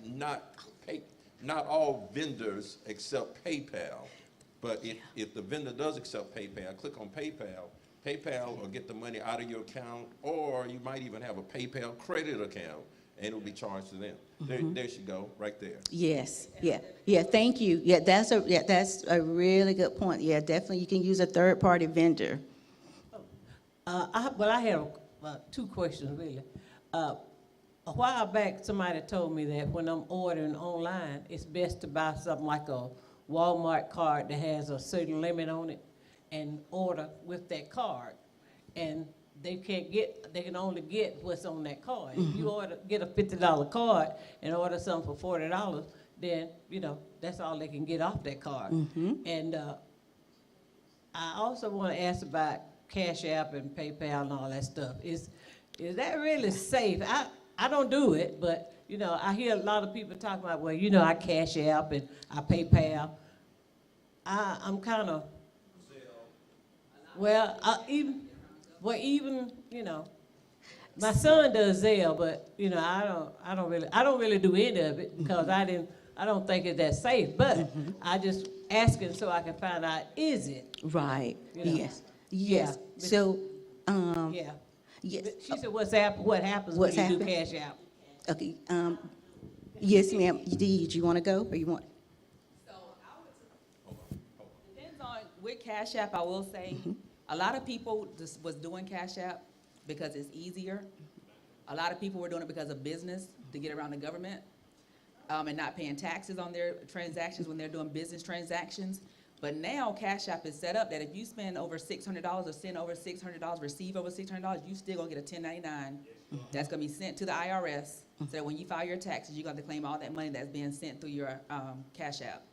not all vendors accept PayPal, but if the vendor does accept PayPal, click on PayPal. PayPal will get the money out of your account, or you might even have a PayPal credit account, and it will be charged to them. There she go, right there. Yes, yeah, thank you. Yeah, that's a really good point. Yeah, definitely, you can use a third-party vendor. I have two questions, really. A while back, somebody told me that when I'm ordering online, it's best to buy something like a Walmart card that has a certain limit on it and order with that card. And they can only get what's on that card. If you get a $50 card and order something for $40, then, that's all they can get off that card. And I also want to ask about Cash App and PayPal and all that stuff. Is that really safe? I don't do it, but I hear a lot of people talking about, well, I Cash App and I PayPal. I'm kind of, even my son does Zelle, but I don't really do any of it because I don't think it's that safe. But I just asking so I can find out, is it? Right, yes. Yeah. So, Yeah. yes. She said, what happens What's when you do happening? Cash App? Okay, yes, ma'am. Did you want to go, or you want? so depends on, with Cash App, I will say, a lot of people just was doing Cash App because it's easier. A lot of people were doing it because of business, to get around the government, and not paying taxes on their transactions when they're doing business transactions. But now Cash App is set up that if you spend over $600 or send over $600, receive over $600, you still gonna get a 1099. That's gonna be sent to the IRS, so that when you file your taxes, you're gonna have to claim all that money that's being sent through your Cash App.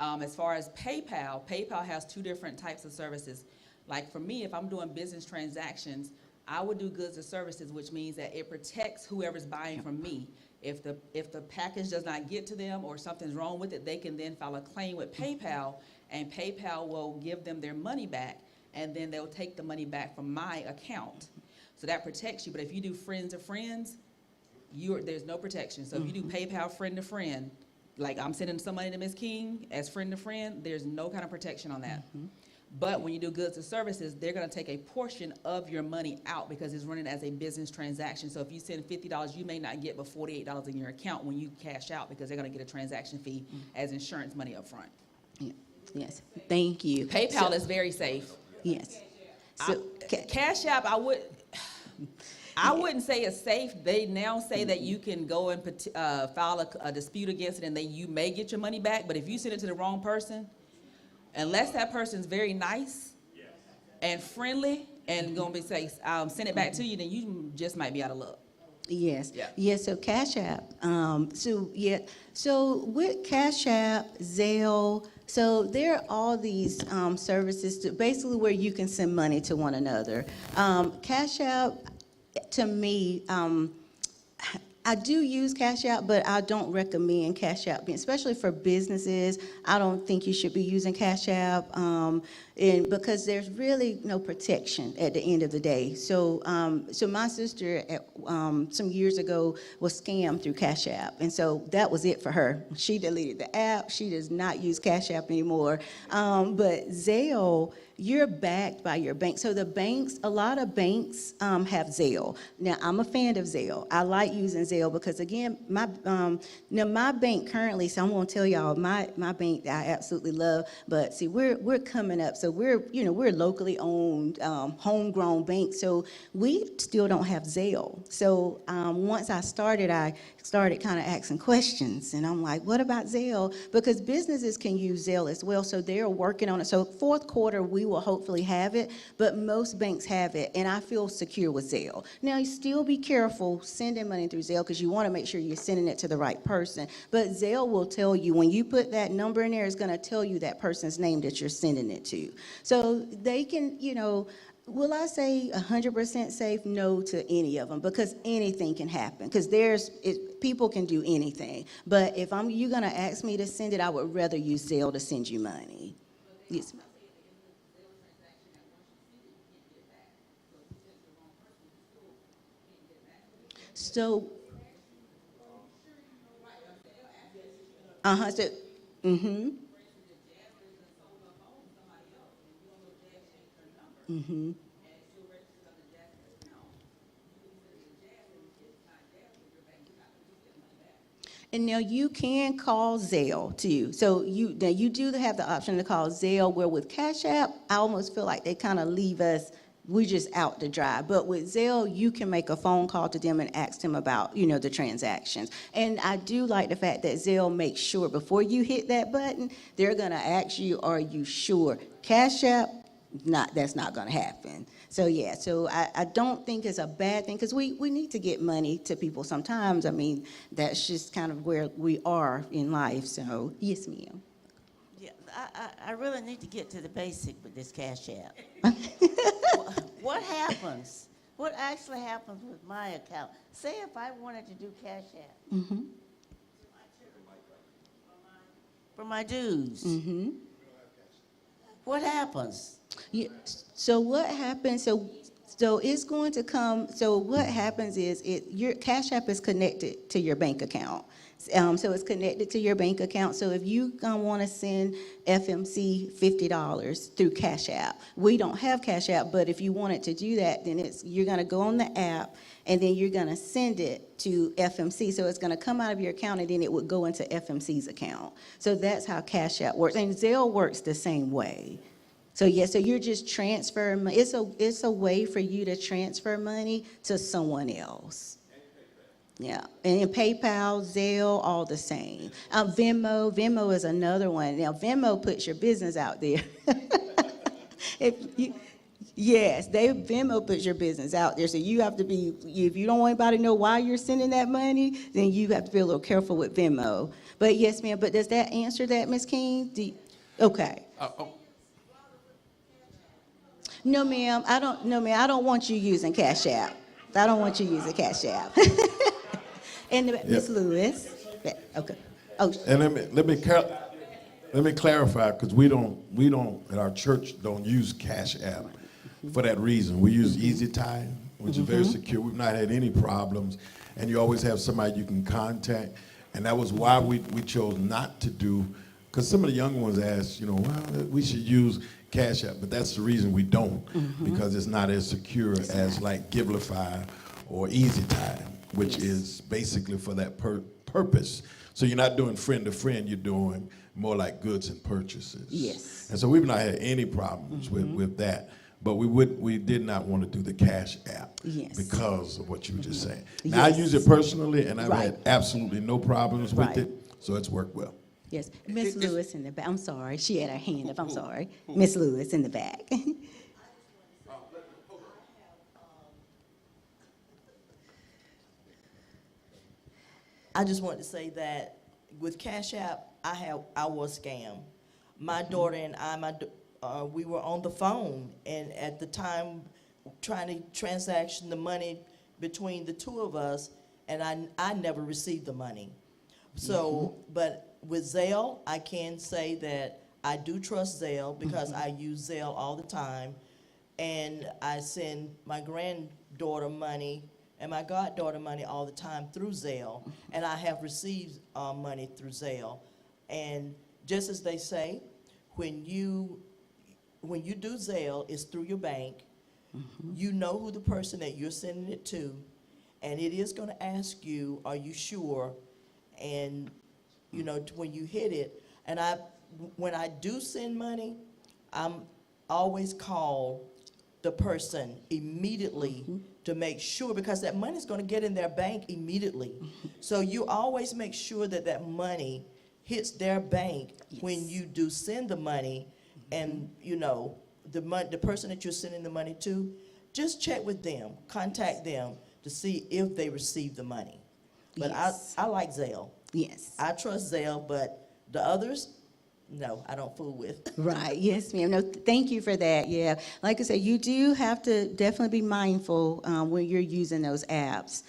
As far as PayPal, PayPal has two different types of services. Like for me, if I'm doing business transactions, I would do goods or services, which means that it protects whoever's buying from me. If the package does not get to them or something's wrong with it, they can then file a claim with PayPal, and PayPal will give them their money back, and then they'll take the money back from my account. So that protects you. But if you do friends of friends, there's no protection. So if you do PayPal friend to friend, like I'm sending some money to Ms. King as friend to friend, there's no kind of protection on that. But when you do goods or services, they're gonna take a portion of your money out because it's running as a business transaction. So if you send $50, you may not get but $48 in your account when you cash out because they're gonna get a transaction fee as insurance money up front. Yeah. Yes, thank you. PayPal is very safe. Yes. So, Cash App, I wouldn't say it's safe. They now say that you can go and file a dispute against it and then you may get your money back. But if you send it to the wrong person, unless that person's very nice and friendly and gonna be say, send it back to you, then you just might be out of luck. Yes. Yeah. Yes, so Cash App. So with Cash App, Zelle, so there are all these services basically where you can send money to one another. Cash App, to me, I do use Cash App, but I don't recommend Cash App, especially for businesses. I don't think you should be using Cash App, and because there's really no protection at the end of the day. So, so my sister some years ago was scammed through Cash App, and so that was it for her. She deleted the app. She does not use Cash App anymore. But Zelle, you're backed by your bank. So the banks, a lot of banks have Zelle. Now, I'm a fan of Zelle. I like using Zelle because, again, my bank currently, so I'm going to tell y'all, my bank that I absolutely love, but see, we're coming up. So we're locally owned, homegrown bank, so we still don't have Zelle. So once I started kind of asking questions, and I'm like, what about Zelle? Because businesses can use Zelle as well, so they're working on it. So fourth quarter, we will hopefully have it, but most banks have it, and I feel secure with Zelle. Now, you still be careful sending money through Zelle because you want to make sure you're sending it to the right person. But Zelle will tell you, when you put that number in there, it's going to tell you that person's name that you're sending it to. So they can, will I say 100% safe? No to any of them, because anything can happen. Because people can do anything. But if you're gonna ask me to send it, I would rather use Zelle to send you money. Yes. So, so, mm-hmm. Mm-hmm. And now you can call Zelle too. So you do have the option to call Zelle, where with Cash App, I almost feel like they kind of leave us, we're just out to dry. But with Zelle, you can make a phone call to them and ask them about, the transactions. And I do like the fact that Zelle makes sure before you hit that button, they're gonna ask you, are you sure? Cash App, that's not gonna happen. So yeah, I don't think it's a bad thing, because we need to get money to people sometimes. I mean, that's just kind of where we are in life. So yes, ma'am. Yeah, I really need to get to the basic with this Cash App. What happens? What actually happens with my account? Say if I wanted to do Cash App. Mm-hmm. For my dues. Mm-hmm. What happens? Yeah, so what happens, so it's going to come, so what happens is your Cash App is connected to your bank account. So it's connected to your bank account. So if you want to send FMC $50 through Cash App, we don't have Cash App, but if you wanted to do that, then you're going to go on the app, and then you're going to send it to FMC. So it's going to come out of your account, and then it would go into FMC's account. So that's how Cash App works. And Zelle works the same way. So yeah, so you're just transferring money. It's a way for you to transfer money to someone else. Yeah, and PayPal, Zelle, all the same. Venmo is another one. Now Venmo puts your business out there. Venmo puts your business out there. So you have to be, if you don't want anybody to know why you're sending that money, then you have to be a little careful with Venmo. But yes, ma'am. But does that answer that, Ms. King? Okay. No, ma'am. I don't want you using Cash App. I don't want you using Cash App. And Ms. Lewis. Okay. Oh. And let me clarify, because we don't at our church don't use Cash App for that reason. We use EasyTime, which is very secure. We've not had any problems, and you always have somebody you can contact. And that was why we chose not to do, because some of the young ones asked, well, we should use Cash App, but that's the reason we don't, because it's not as secure as like Givelify or EasyTime, which is basically for that purpose. So you're not doing friend to friend, you're doing more like goods and purchases. Yes. And so we've not had any problems with that, but we did not want to do the Cash App because of what you were just saying. Now I use it personally, and I've had absolutely no problems with it, so it's worked well. Yes, Miss Lewis in the back. I'm sorry, she had her hand up. I'm sorry, Miss Lewis in the back. I just wanted to say that with Cash App, I was scammed. My daughter and I, we were on the phone, and at the time, trying to transaction the money between the two of us, and I never received the money. So, but with Zelle, I can say that I do trust Zelle because I use Zelle all the time, and I send my granddaughter money and my goddaughter money all the time through Zelle, and I have received money through Zelle. And just as they say, when you do Zelle, it's through your bank. You know who the person that you're sending it to, and it is going to ask you, are you sure? And when you hit it, and when I do send money, I'm always call the person immediately to make sure, because that money is going to get in their bank immediately. So you always make sure that that money hits their bank when you do send the money, and the person that you're sending the money to, just check with them, contact them to see if they received the money. But Yes. I like Zelle. Yes. I trust Zelle, but the others, no, I don't fool with. Right, yes, ma'am. No, thank you for that, yeah. Like I said, you do have to definitely be mindful when you're using those apps.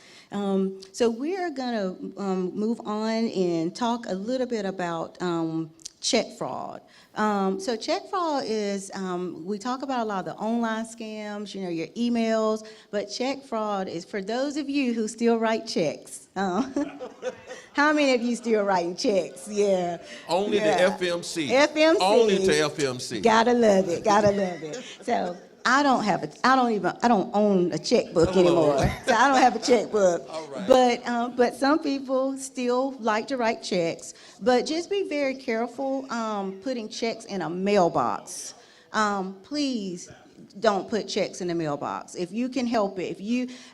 So we're gonna move on and talk a little bit about check fraud. So check fraud is, we talk about a lot of the online scams, you know, your emails, but check fraud is for those of you who still write checks. How many of you still writing checks? Yeah. Only Yeah. the FMC. FMC. Only to FMC. Gotta love it, gotta love it. So I don't own a checkbook anymore. So I don't have a checkbook. All right. But some people still like to write checks. But just be very careful putting checks in a mailbox. Please don't put checks in the mailbox if you can help it.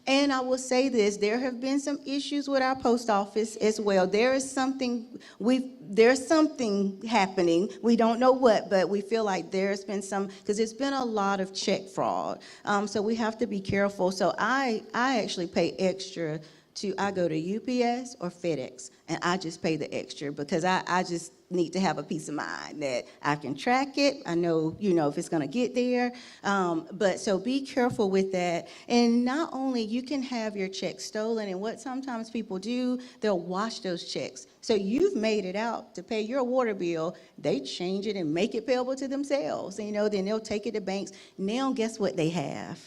And I will say this, there have been some issues with our post office as well. There's something happening. We don't know what, but we feel like there's been some, because there's been a lot of check fraud. So we have to be careful. So I actually pay extra I go to UPS or FedEx, and I just pay the extra because I just need to have a peace of mind that I can track it. I know, if it's gonna get there. But so be careful with that. And not only you can have your check stolen, and what sometimes people do, they'll wash those checks. So you've made it out to pay your water bill, they change it and make it payable to themselves. Then they'll take it to banks. Now guess what they have?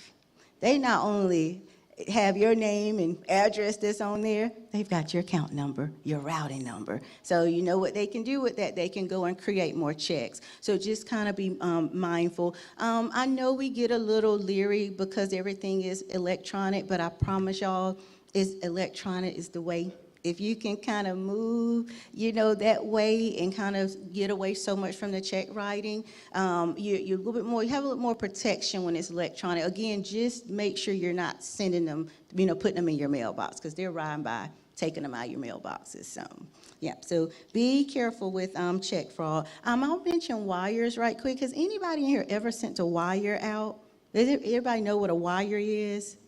They not only have your name and address that's on there, they've got your account number, your routing number. So you know what they can do with that? They can go and create more checks. So just kind of be mindful. I know we get a little leery because everything is electronic, but I promise y'all, electronic is the way. If you can kind of move, that way and kind of get away so much from the check writing, you have a little more protection when it's electronic. Again, just make sure you're not sending them, putting them in your mailbox, because they're riding by, taking them out of your mailboxes. So be careful with check fraud. I'll mention wires right quick. Has anybody in here ever sent a wire out? Does everybody know what a wire is?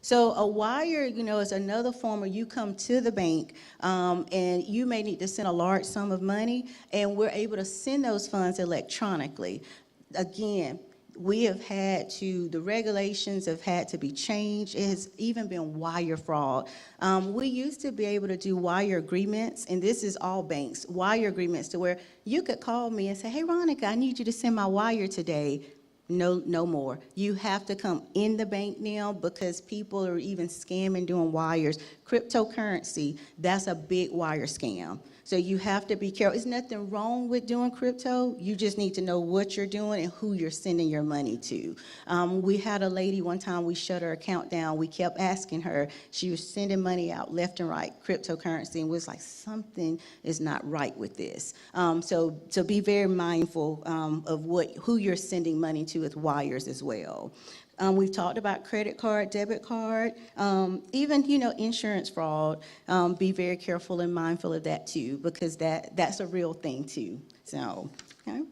So a wire, is another form where you come to the bank and you may need to send a large sum of money, and we're able to send those funds electronically. Again, the regulations have had to be changed. It has even been wire fraud. We used to be able to do wire agreements, and this is all banks, wire agreements to where you could call me and say, hey, Ronica, I need you to send my wire today. No more. You have to come in the bank now because people are even scamming doing wires. Cryptocurrency, that's a big wire scam. So you have to be careful. There's nothing wrong with doing crypto. You just need to know what you're doing and who you're sending your money to. We had a lady one time, we shut her account down. We kept asking her. She was sending money out left and right, cryptocurrency, and was like, something is not right with this. So be very mindful of who you're sending money to with wires as well. We've talked about credit card, debit card, even, insurance fraud. Be very careful and mindful of that too, because that's a real thing too. So, okay.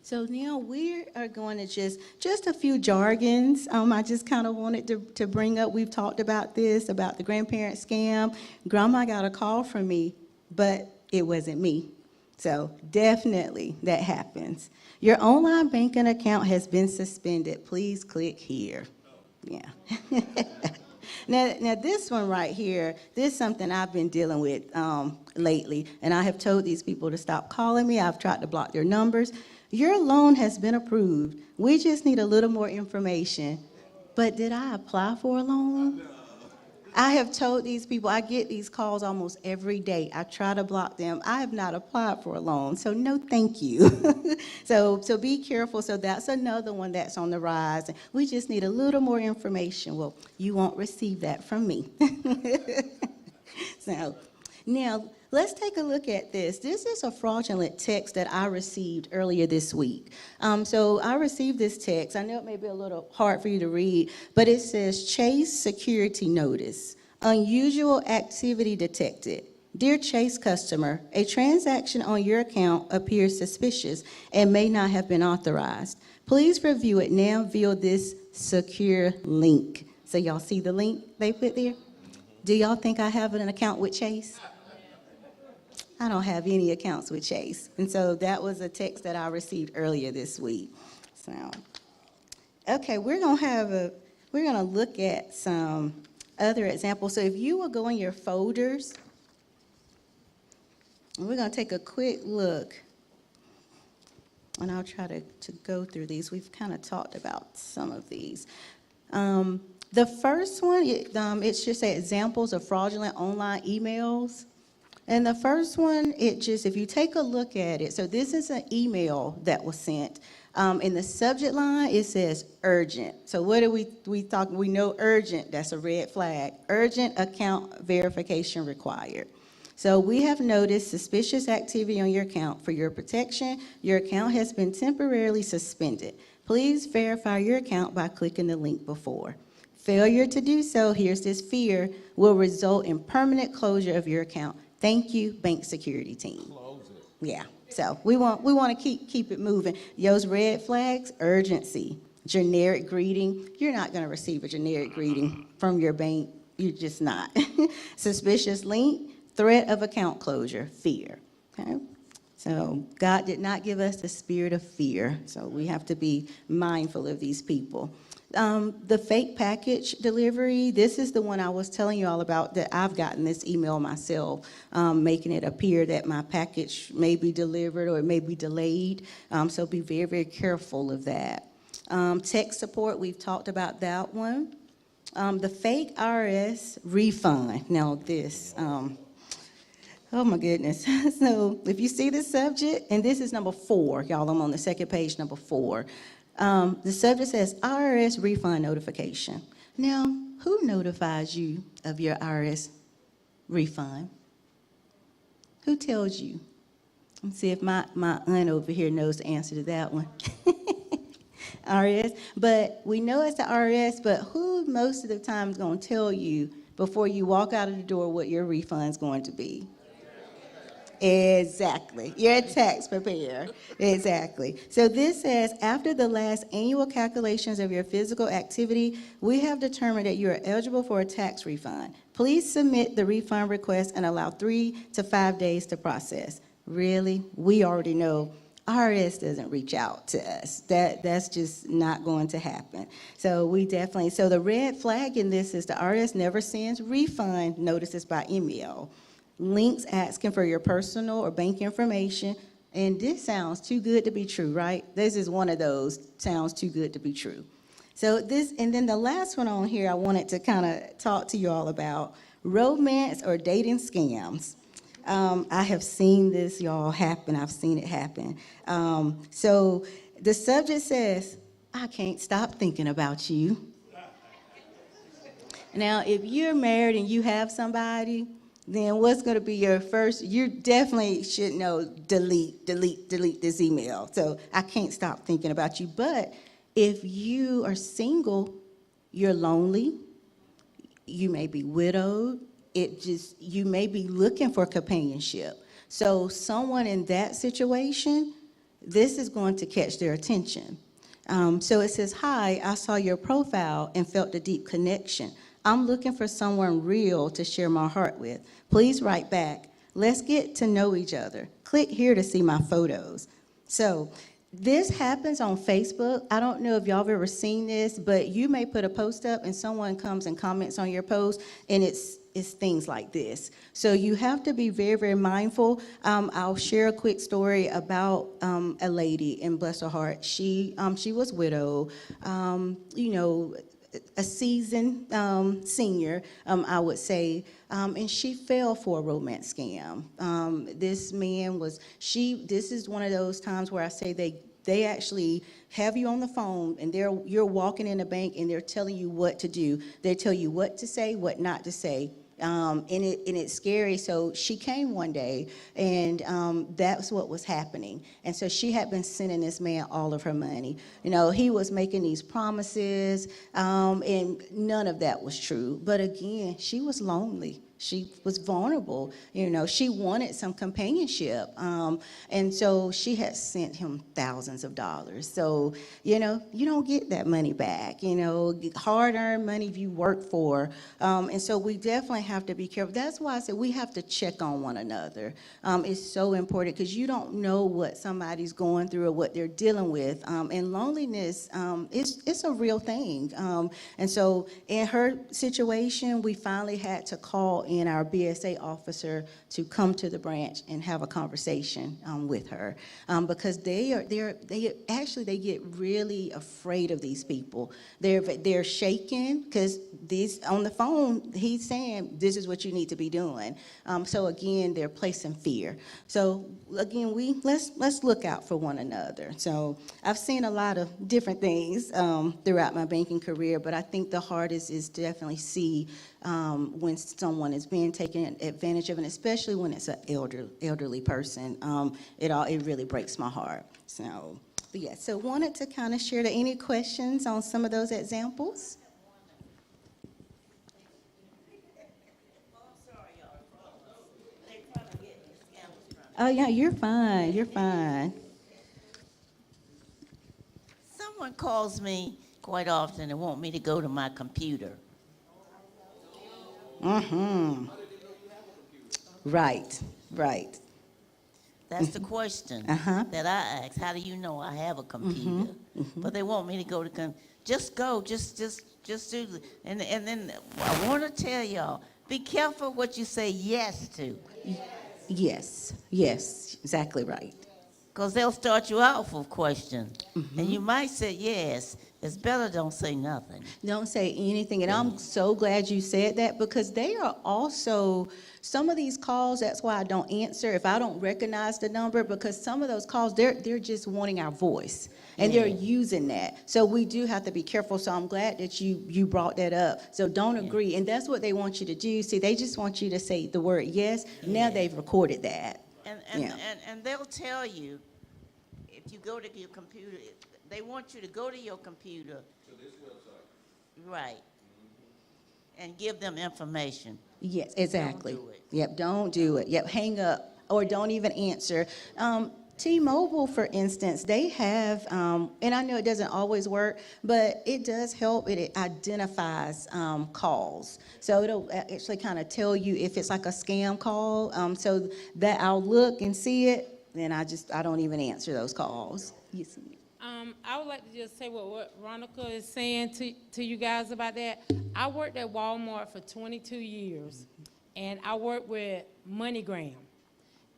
So now we are going to just a few jargons. I just kind of wanted to bring up, we've talked about this, about the grandparent scam. Grandma got a call from me, but it wasn't me. So definitely that happens. Your online banking account has been suspended. Please click here. Yeah. Now this one right here, this is something I've been dealing with lately, and I have told these people to stop calling me. I've tried to block their numbers. Your loan has been approved. We just need a little more information. But did I apply for a loan? I have told these people, I get these calls almost every day. I try to block them. I have not applied for a loan, so no thank you. So be careful. So that's another one that's on the rise. We just need a little more information. Well, you won't receive that from me. So now let's take a look at this. This is a fraudulent text that I received earlier this week. So I received this text. I know it may be a little hard for you to read, but it says, Chase security notice. Unusual activity detected. Dear Chase customer, a transaction on your account appears suspicious and may not have been authorized. Please review it now via this secure link. So y'all see the link they put there? Do y'all think I have an account with Chase? I don't have any accounts with Chase. And so that was a text that I received earlier this week. So, okay, we're gonna look at some other examples. So if you will go in your folders, we're gonna take a quick look, and I'll try to go through these. We've kind of talked about some of these. The first one, it should say examples of fraudulent online emails. And the first one, if you take a look at it, so this is an email that was sent. In the subject line, it says urgent. So what do we talk? We know urgent, that's a red flag. Urgent account verification required. So we have noticed suspicious activity on your account. For your protection, your account has been temporarily suspended. Please verify your account by clicking the link before. Failure to do so, here's this fear, will result in permanent closure of your account. Thank you, bank security team. Close it. Yeah, so we want to keep it moving. Those red flags, urgency, generic greeting. You're not going to receive a generic greeting from your bank. You're just not. Suspicious link, threat of account closure, fear. Okay? So God did not give us the spirit of fear, so we have to be mindful of these people. The fake package delivery, this is the one I was telling you all about, that I've gotten this email myself, making it appear that my package may be delivered or it may be delayed. So be very, very careful of that. Tech support, we've talked about that one. The fake IRS refund. Now this, oh my goodness. So if you see the subject, and this is number 4, y'all, I'm on the second page, number 4. The subject says IRS refund notification. Now, who notifies you of your IRS refund? Who tells you? Let's see if my aunt over here knows the answer to that one. IRS, but we know it's the IRS, but who most of the time is going to tell you before you walk out of the door what your refund's going to be? Exactly. You're a tax preparer. Exactly. So this says, after the last annual calculations of your physical activity, we have determined that you are eligible for a tax refund. Please submit the refund request and allow 3 to 5 days to process. Really? We already know IRS doesn't reach out to us. That's just not going to happen. So so the red flag in this is the IRS never sends refund notices by email. Links asking for your personal or bank information. And this sounds too good to be true, right? This is one of those, sounds too good to be true. So this, and then the last one on here I wanted to kind of talk to you all about, romance or dating scams. I have seen this, y'all, happen. I've seen it happen. So the subject says, I can't stop thinking about you. Now, if you're married and you have somebody, then what's going to be your first? You definitely should know, delete this email. So I can't stop thinking about you. But if you are single, you're lonely, you may be widowed, you may be looking for companionship. So someone in that situation, this is going to catch their attention. So it says, hi, I saw your profile and felt a deep connection. I'm looking for someone real to share my heart with. Please write back. Let's get to know each other. Click here to see my photos. So this happens on Facebook. I don't know if y'all have ever seen this, but you may put a post up and someone comes and comments on your post, and it's things like this. So you have to be very, very mindful. I'll share a quick story about a lady, and bless her heart, she was widowed, a seasoned senior, I would say, and she fell for a romance scam. This man this is one of those times where I say they actually have you on the phone, and you're walking in a bank and they're telling you what to do. They tell you what to say, what not to say. And it's scary. So she came one day, and that's what was happening. And so she had been sending this man all of her money. He was making these promises, and none of that was true. But again, she was lonely. She was vulnerable. You know, she wanted some companionship. And so she had sent him thousands of dollars. So, you know, you don't get that money back. You know, hard-earned money you work for. And so we definitely have to be careful. That's why I said we have to check on one another. It's so important because you don't know what somebody's going through or what they're dealing with. And loneliness, it's a real thing. And so in her situation, we finally had to call in our BSA officer to come to the branch and have a conversation with her, because they get really afraid of these people. They're shaken because on the phone he's saying this is what you need to be doing. So again, they're placing fear. So again, let's look out for one another. So I've seen a lot of different things throughout my banking career, but I think the hardest is definitely see when someone is being taken advantage of, and especially when it's an elderly person. It really breaks my heart. So, but yeah, so wanted to kind of share any questions on some of those examples? Oh yeah, you're fine, you're fine. Someone calls me quite often and want me to go to my computer. Mm-hmm. Right. That's the question that I ask. How do you know I have a computer? But they want me to go to just go, just do the, and then I want to tell y'all, be careful what you say yes to. Yes, exactly right. Because they'll start you off with questions. And you might say yes. It's better don't say nothing. Don't say anything. And I'm so glad you said that, because they are also, some of these calls, that's why I don't answer if I don't recognize the number, because some of those calls, they're just wanting our voice. And they're using that. So we do have to be careful. So I'm glad that you brought that up. So don't agree. And that's what they want you to do. See, they just want you to say the word yes. Now they've recorded that. And they'll tell you, if you go to your computer, they want you to go to your computer. To this website. Right. And give them information. Yes, exactly. Don't do it. Yep, don't do it. Yep, hang up or don't even answer. T-Mobile, for instance, they have, and I know it doesn't always work, but it does help. It identifies calls. So it'll actually kind of tell you if it's like a scam call, so that I'll look and see it, then I don't even answer those calls. Yes. I would like to just say what Ronica is saying to you guys about that. I worked at Walmart for 22 years, and I worked with MoneyGram.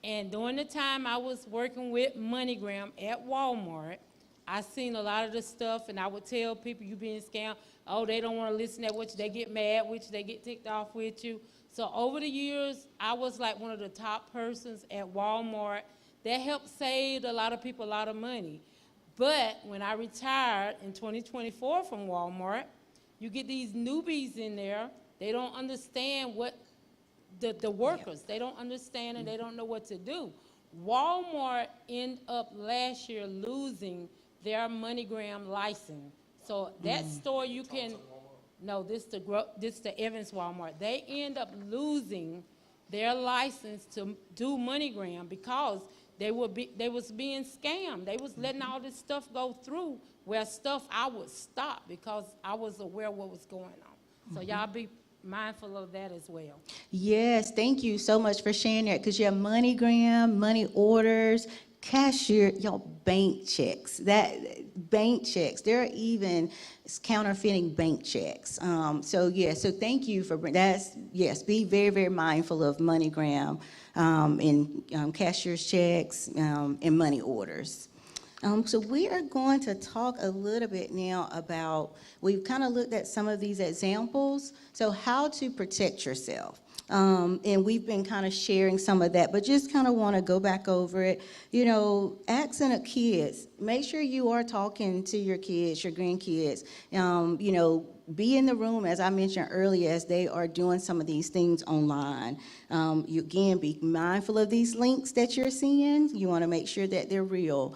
And during the time I was working with MoneyGram at Walmart, I seen a lot of the stuff, and I would tell people you being scammed. Oh, they don't want to listen to what you, they get mad with you, they get ticked off with you. So over the years, I was like one of the top persons at Walmart that helped save a lot of people a lot of money. But when I retired in 2024 from Walmart, you get these newbies in there. They don't understand what the workers, they don't understand and they don't know what to do. Walmart ended up last year losing their MoneyGram license. So that store you can, no, this the Evans Walmart. They end up losing their license to do MoneyGram because they was being scammed. They was letting all this stuff go through where stuff I would stop because I was aware of what was going on. So y'all be mindful of that as well. Yes, thank you so much for sharing that, because you have MoneyGram, money orders, cashier, bank checks. There are even counterfeiting bank checks. So thank you for that. Yes, be very, very mindful of MoneyGram and cashier's checks and money orders. So we are going to talk a little bit now about, we've kind of looked at some of these examples, so how to protect yourself. And we've been kind of sharing some of that, but just kind of want to go back over it. Asking the kids, make sure you are talking to your kids, your grandkids. Be in the room, as I mentioned earlier, as they are doing some of these things online. You again, be mindful of these links that you're seeing. You want to make sure that they're real.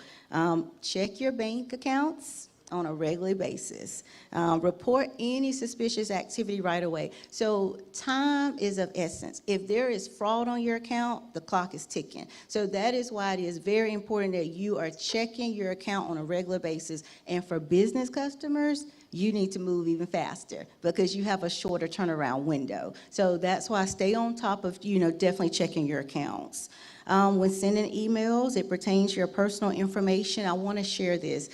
Check your bank accounts. on a regular basis. Report any suspicious activity right away. So time is of essence. If there is fraud on your account, the clock is ticking. So that is why it is very important that you are checking your account on a regular basis. And for business customers, you need to move even faster because you have a shorter turnaround window. So that's why stay on top of, definitely checking your accounts. When sending emails, it pertains to your personal information. I want to share this.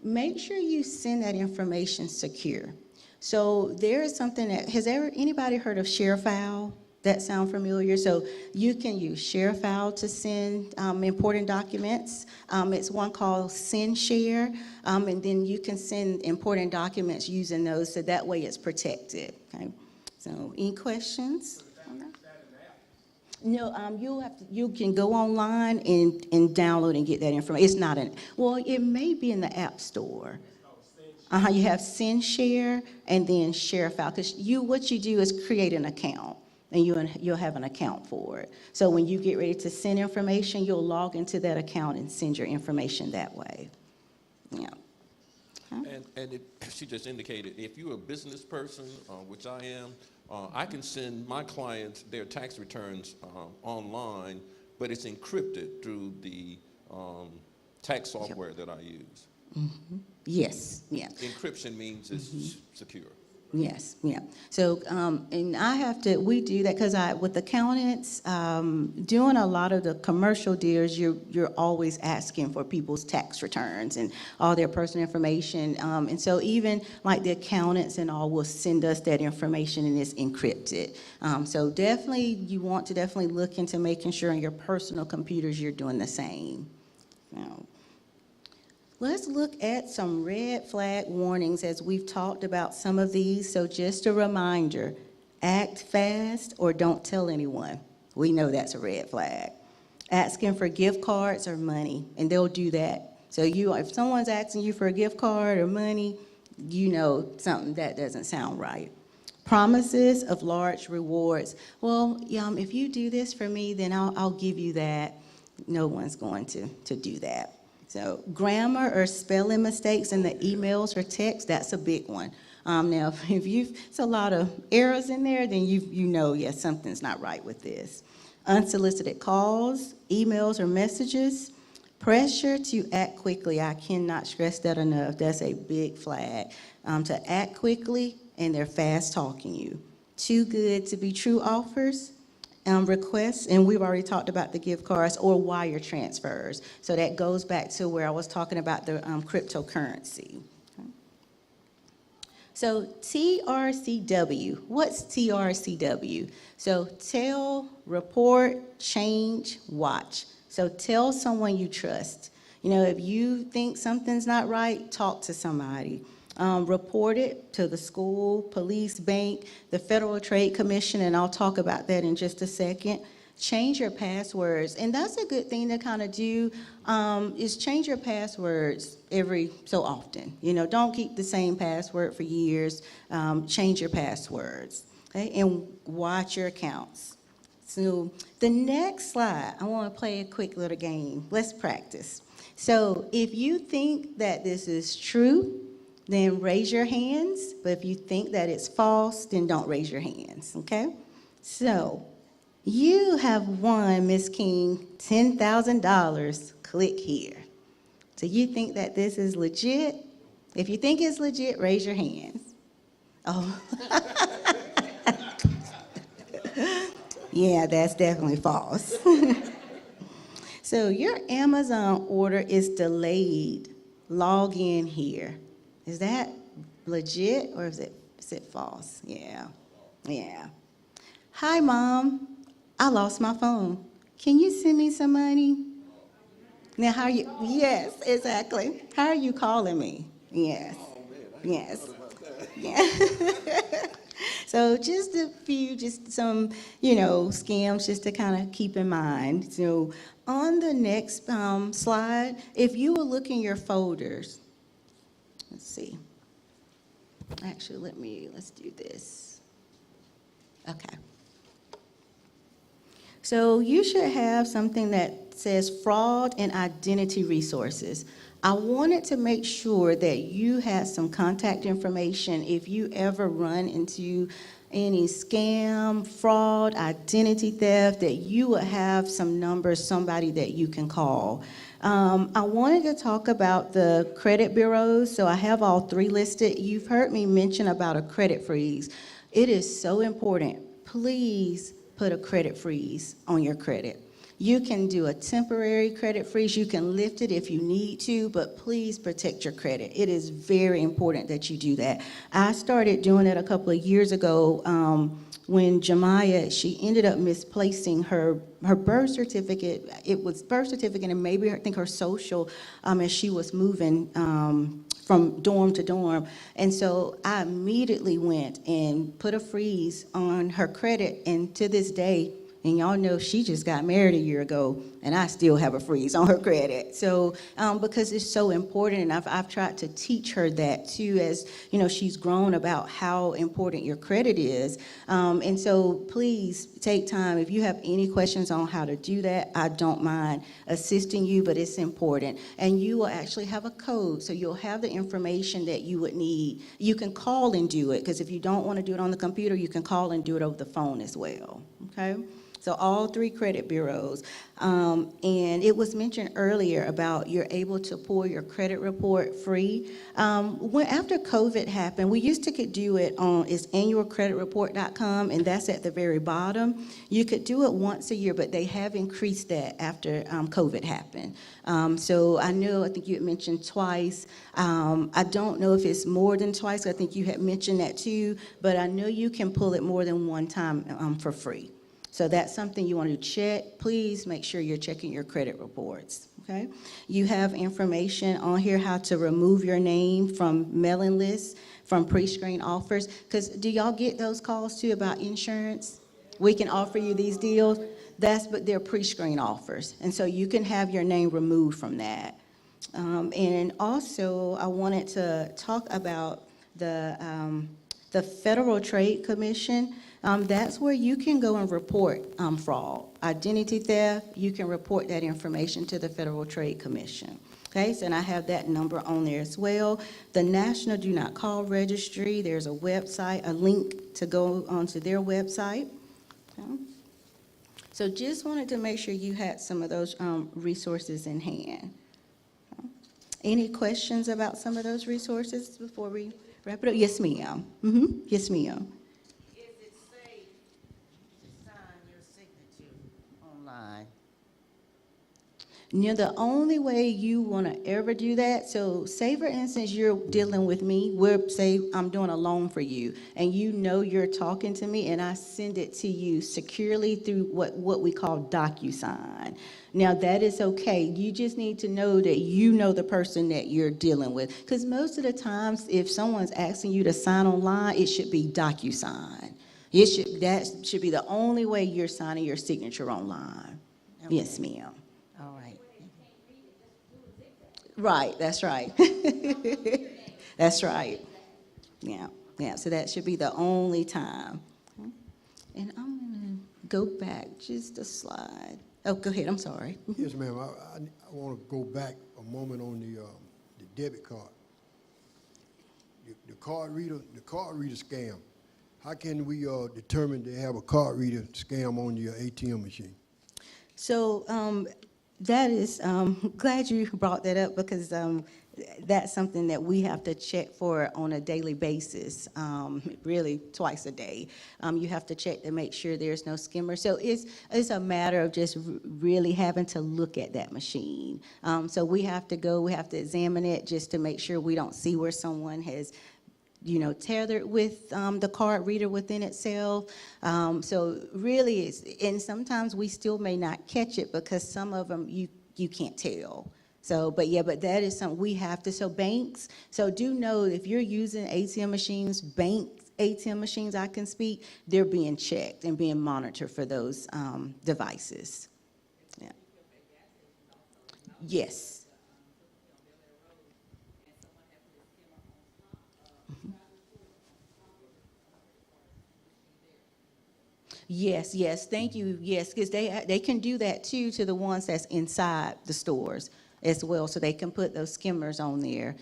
Make sure you send that information secure. So there is something that, anybody heard of ShareFile? That sound familiar? So you can use ShareFile to send important documents. It's one called SendShare, and then you can send important documents using those, so that way it's protected, okay? So any questions? No, you can go online and download and get that information. It's not it may be in the App Store. You have SendShare and then ShareFile, because what you do is create an account, and you'll have an account for it. So when you get ready to send information, you'll log into that account and send your information that way. Yeah. And she just indicated, if you're a business person, which I am, I can send my clients their tax returns online, but it's encrypted through the tax software that I use. Mm-hmm. Yes, yeah. Encryption means it's secure. Yes, yeah. So, and we do that because with accountants, doing a lot of the commercial deals, you're always asking for people's tax returns and all their personal information. And so even like the accountants and all will send us that information, and it's encrypted. So definitely, you want to definitely look into making sure on your personal computers you're doing the same. Now, let's look at some red flag warnings as we've talked about some of these. So just a reminder, act fast or don't tell anyone. We know that's a red flag. Asking for gift cards or money, and they'll do that. So if someone's asking you for a gift card or money, you know something that doesn't sound right. Promises of large rewards. Well, if you do this for me, then I'll give you that. No one's going to do that. So grammar or spelling mistakes in the emails or text, that's a big one. Now, if it's a lot of errors in there, then you know, yes, something's not right with this. Unsolicited calls, emails, or messages. Pressure to act quickly. I cannot stress that enough. That's a big flag. To act quickly, and they're fast talking you. Too good to be true offers. Requests, and we've already talked about the gift cards or wire transfers. So that goes back to where I was talking about the cryptocurrency. Okay. So TRCW, what's TRCW? So tell, report, change, watch. So tell someone you trust. If you think something's not right, talk to somebody. Report it to the school, police, bank, the Federal Trade Commission, and I'll talk about that in just a second. Change your passwords, and that's a good thing to kind of do, is change your passwords every so often. Don't keep the same password for years. Change your passwords, okay? And watch your accounts. So the next slide, I want to play a quick little game. Let's practice. So if you think that this is true, then raise your hands. But if you think that it's false, then don't raise your hands, okay? So you have won, Miss King, $10,000. Click here. So you think that this is legit? If you think it's legit, raise your hands. Oh. Yeah, that's definitely false. So your Amazon order is delayed. Log in here. Is that legit or is it false? Yeah. Hi, Mom. I lost my phone. Can you send me some money? Now, how are you? Yes, exactly. How are you calling me? Yes. Yes. Yeah. So just some, scams just to kind of keep in mind. So on the next slide, if you will look in your folders, let's see. Actually, let's do this. Okay. So you should have something that says fraud and identity resources. I wanted to make sure that you had some contact information if you ever run into any scam, fraud, identity theft, that you would have some numbers, somebody that you can call. I wanted to talk about the credit bureaus, so I have all three listed. You've heard me mention about a credit freeze. It is so important. Please put a credit freeze on your credit. You can do a temporary credit freeze. You can lift it if you need to, but please protect your credit. It is very important that you do that. I started doing it a couple of years ago when Jemiah, she ended up misplacing her birth certificate. It was birth certificate and maybe I think her social as she was moving from dorm to dorm. And so I immediately went and put a freeze on her credit, and to this day, and y'all know she just got married a year ago, and I still have a freeze on her credit. So, because it's so important, and I've tried to teach her that too, as you know, she's grown about how important your credit is. And so, please take time. If you have any questions on how to do that, I don't mind assisting you, but it's important. And you will actually have a code, so you'll have the information that you would need. You can call and do it, because if you don't want to do it on the computer, you can call and do it over the phone as well. Okay. So all three credit bureaus. And it was mentioned earlier about you're able to pull your credit report free. After COVID happened, we used to could do it on annualcreditreport.com, and that's at the very bottom. You could do it once a year, but they have increased that after COVID happened. So I think you had mentioned twice. I don't know if it's more than twice. I think you had mentioned that too, but I know you can pull it more than one time for free. So that's something you want to check. Please make sure you're checking your credit reports, okay? You have information on here how to remove your name from mailing lists, from pre-screen offers, because do y'all get those calls too about insurance? We can offer you these deals. But they're pre-screen offers, and so you can have your name removed from that. And also, I wanted to talk about the Federal Trade Commission. That's where you can go and report fraud, identity theft. You can report that information to the Federal Trade Commission. Okay, so and I have that number on there as well. The National Do Not Call Registry, there's a website, a link to go onto their website. Okay. So just wanted to make sure you had some of those resources in hand. Any questions about some of those resources before we wrap it up? Yes, ma'am. Yes, ma'am. Is it safe to sign your signature online? The only way you want to ever do that, so say for instance you're dealing with me, say I'm doing a loan for you, and you know you're talking to me, and I send it to you securely through what we call DocuSign. Now that is okay. You just need to know that you know the person that you're dealing with, because most of the times if someone's asking you to sign online, it should be DocuSign. That should be the only way you're signing your signature online. Okay. Yes, ma'am. All right. Right, that's right. That's right. Yeah, so that should be the only time. And I'm going to go back just a slide. Oh, go ahead, I'm sorry. Yes, ma'am. I want to go back a moment on the debit card. The card reader scam. How can we determine to have a card reader scam on your ATM machine? So that is, glad you brought that up, because that's something that we have to check for on a daily basis, really twice a day. You have to check to make sure there's no skimmer. So it's a matter of just really having to look at that machine. So we have to examine it just to make sure we don't see where someone has tethered with the card reader within itself. So really, and sometimes we still may not catch it because some of them you can't tell. So, but that is something we have to, so banks, so do know if you're using ATM machines, bank ATM machines, I can speak, they're being checked and being monitored for those devices. Yeah. Yes. Yes, yes, thank you, yes, because they can do that too to the ones that's inside the stores as well, so they can put those skimmers on there.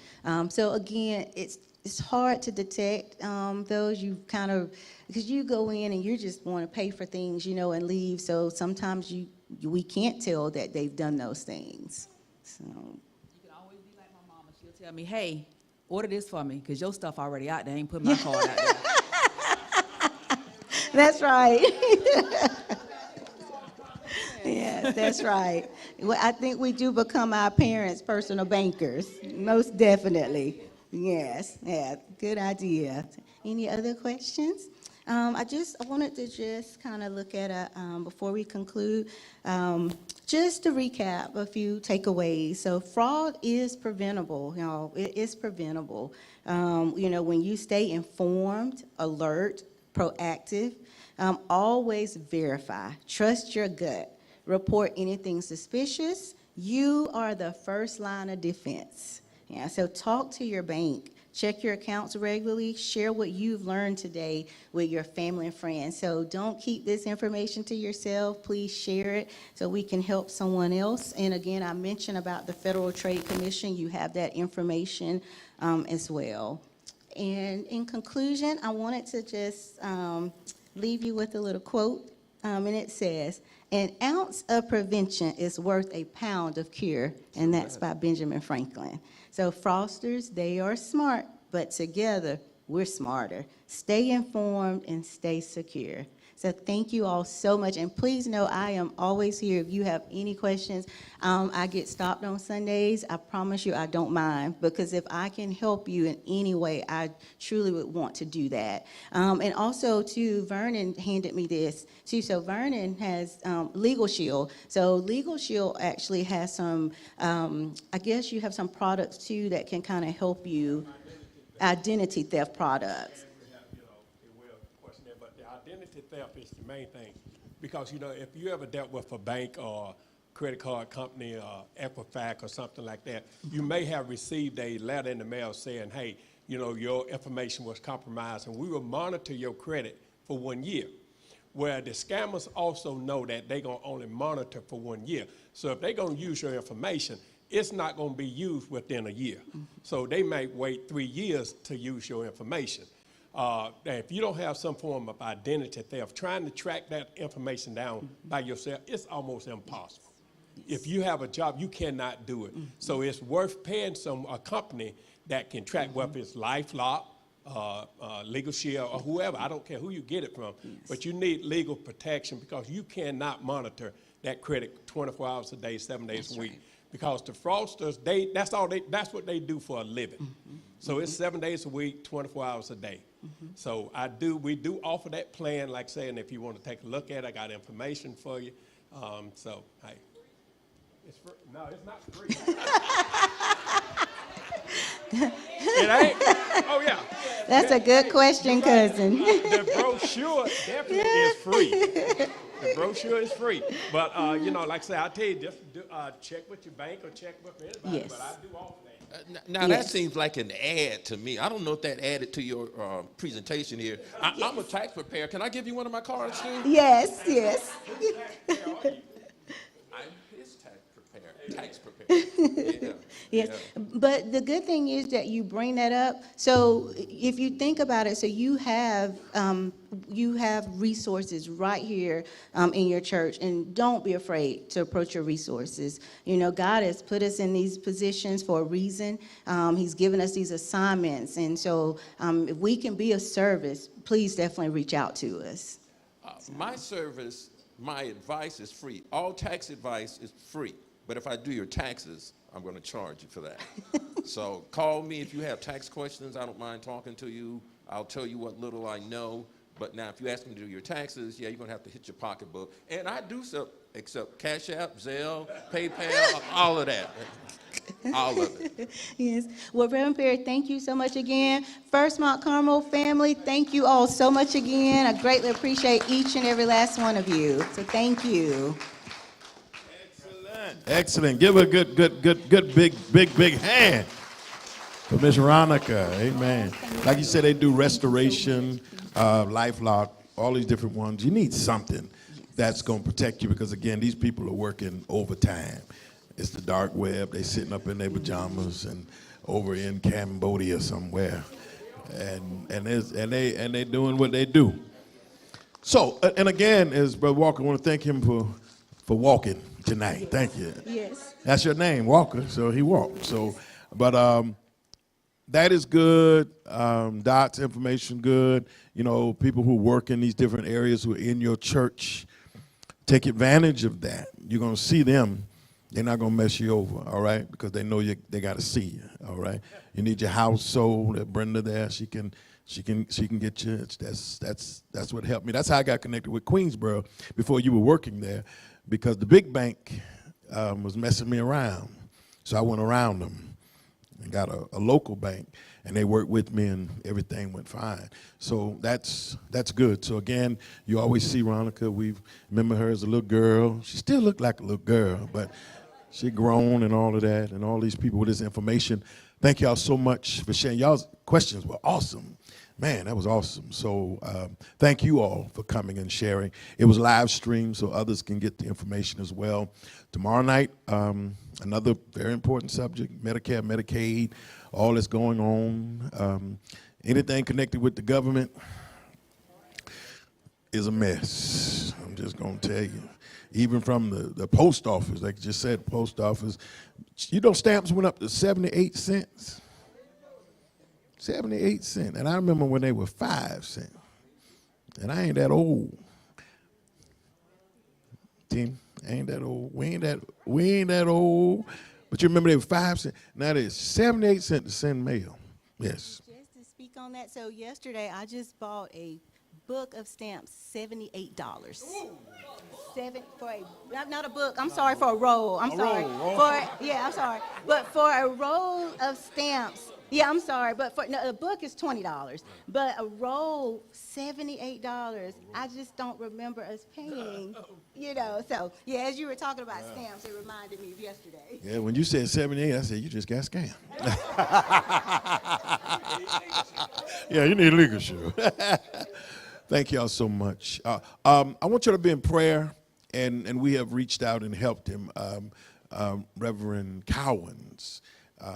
So again, it's hard to detect those. You kind of, because you go in and you just want to pay for things, you know, and leave, so sometimes we can't tell that they've done those things, so. You can always be like my mama. She'll tell me, hey, order this for me, because your stuff already out there. I ain't put my card out there. That's right. Yes, that's right. Well, I think we do become our parents' personal bankers, most definitely. Yes, yeah, good idea. Any other questions? I wanted to just kind of look at before we conclude, just to recap a few takeaways. So fraud is preventable, you know, it is preventable. You know, when you stay informed, alert, proactive, always verify, trust your gut, report anything suspicious. You are the first line of defense. Yeah, so talk to your bank, check your accounts regularly, share what you've learned today with your family and friends. So don't keep this information to yourself. Please share it so we can help someone else. And again, I mentioned about the Federal Trade Commission. You have that information as well. And in conclusion, I wanted to just leave you with a little quote, and it says, "An ounce of prevention is worth a pound of cure," and that's by Benjamin Franklin. So fraudsters, they are smart, but together we're smarter. Stay informed and stay secure. So thank you all so much, and please know I am always here if you have any questions. I get stopped on Sundays. I promise you I don't mind, because if I can help you in any way, I truly would want to do that. And also, too, Vernon handed me this, too. So Vernon has Legal Shield. So Legal Shield actually has some, I guess you have some products, too, that can kind of help you, identity theft products. Identity theft is the main thing, because, you know, if you ever dealt with a bank or credit card company or Equifax or something like that, you may have received a letter in the mail saying, hey, you know, your information was compromised and we will monitor your credit for 1 year. Where the scammers also know that they're going to only monitor for 1 year. So if they're going to use your information, it's not going to be used within a year. So they may wait 3 years to use your information. If you don't have some form of identity theft, trying to track that information down by yourself, it's almost impossible. If you have a job, you cannot do it. So it's worth paying a company that can track, whether it's LifeLock, Legal Shield, or whoever. I don't care who you get it from, but you need legal protection, because you cannot monitor that credit 24 hours a day, 7 days a week. Because the fraudsters, that's what they do for a living. So it's 7 days a week, 24 hours a day. So we do offer that plan, like saying, if you want to take a look at it, I got information for you. So, hey, it's free. No, it's not free. It ain't? Oh, yeah. That's a good question, cousin. The brochure definitely is free. The brochure is free. But, you know, like I say, I tell you, just check with your bank or check with anybody. Yes. But I do offer that. Now, that seems like an ad to me. I don't know if that added to your presentation here. I'm a tax preparer. Can I give you one of my cards, too? Yes, yes. I'm his tax preparer. Yeah. Yes, but the good thing is that you bring that up. So if you think about it, so you have resources right here in your church, and don't be afraid to approach your resources. You know, God has put us in these positions for a reason. He's given us these assignments, and so if we can be of service, please definitely reach out to us. My service, my advice is free. All tax advice is free. But if I do your taxes, I'm going to charge you for that. So call me if you have tax questions. I don't mind talking to you. I'll tell you what little I know. But now if you ask me to do your taxes, yeah, you're going to have to hit your pocketbook. And I do accept Cash App, Zelle, PayPal, all of that. All of it. Yes. Well, Reverend Perry, thank you so much again. First Mount Carmel family, thank you all so much again. I greatly appreciate each and every last one of you. So thank you. Excellent. Give her a good, big hand for Miss Ronica. Amen. Like you said, they do restoration, LifeLock, all these different ones. You need something that's going to protect you because, again, these people are working overtime. It's the dark web. They sitting up in their pajamas and over in Cambodia somewhere, and they doing what they do. So, and again, as Brother Walker, I want to thank him for walking tonight. Thank you. Yes. That's your name, Walker. So he walked. So, but that is good. Dot's information good. You know, people who work in these different areas who are in your church, take advantage of that. You're gonna see them. They're not gonna mess you over, all right? Because they know they gotta see you, all right? You need your house sold. Brenda there, she can get you. That's what helped me. That's how I got connected with Queensboro before you were working there, because the big bank was messing me around. So I went around them and got a local bank, and they worked with me, and everything went fine. So that's good. So again, you always see Ronica. We remember her as a little girl. She still looked like a little girl, but she grown and all of that, and all these people with this information. Thank y'all so much for sharing. Y'all's questions were awesome. Man, that was awesome. So thank you all for coming and sharing. It was live streamed so others can get the information as well. Tomorrow night, another very important subject, Medicare, Medicaid, all that's going on. Anything connected with the government is a mess. I'm just going to tell you. Even from the post office, like you just said, post office, you know, stamps went up to 78 cents. 78 cents. And I remember when they were 5 cents. And I ain't that old. Team, I ain't that old. We ain't that old. But you remember they were 5 cents. Now they're 78 cents to send mail. Yes. Just to speak on that, so yesterday I just bought a book of stamps, $78. Not a book. I'm sorry, for a roll. I'm sorry. I'm sorry. But for a roll of stamps, yeah, I'm sorry. But for a book is $20. But a roll, $78. I just don't remember us paying. You know, so yeah, as you were talking about stamps, it reminded me of yesterday. Yeah, when you said 78, I said, you just got scammed. Yeah, you need a legal shoe. Thank y'all so much. I want you to be in prayer, and we have reached out and helped him. Reverend Cowan's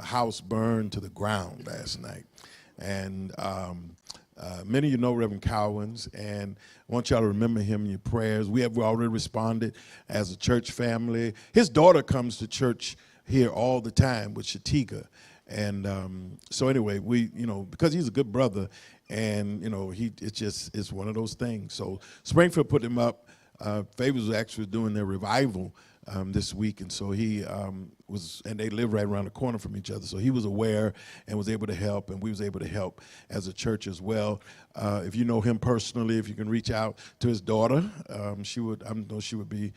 house burned to the ground last night. And many of you know Reverend Cowens, and I want y'all to remember him in your prayers. We have already responded as a church family. His daughter comes to church here all the time with Shatiga. And so anyway, we, you know, because he's a good brother, and, you know, it's one of those things. So Springfield put him up. Favors was actually doing their revival this week, and so he and they live right around the corner from each other. So he was aware and was able to help, and we was able to help as a church as well. If you know him personally, if you can reach out to his daughter, I know she would be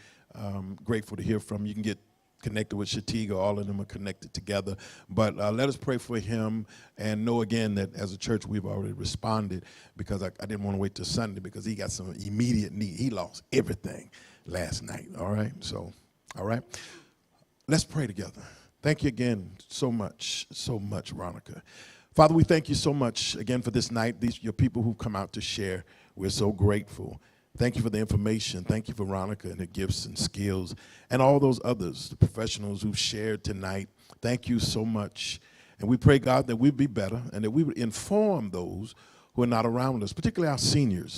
grateful to hear from you. You can get connected with Shatiga. All of them are connected together. But let us pray for him and know again that as a church we've already responded, because I didn't want to wait till Sunday because he got some immediate need. He lost everything last night, all right? So, all right? Let's pray together. Thank you again so much, Ronica. Father, we thank you so much again for this night. These your people who've come out to share. We're so grateful. Thank you for the information. Thank you for Ronica and her gifts and skills and all those others, the professionals who've shared tonight. Thank you so much. And we pray, God, that we'd be better and that we would inform those who are not around us, particularly our seniors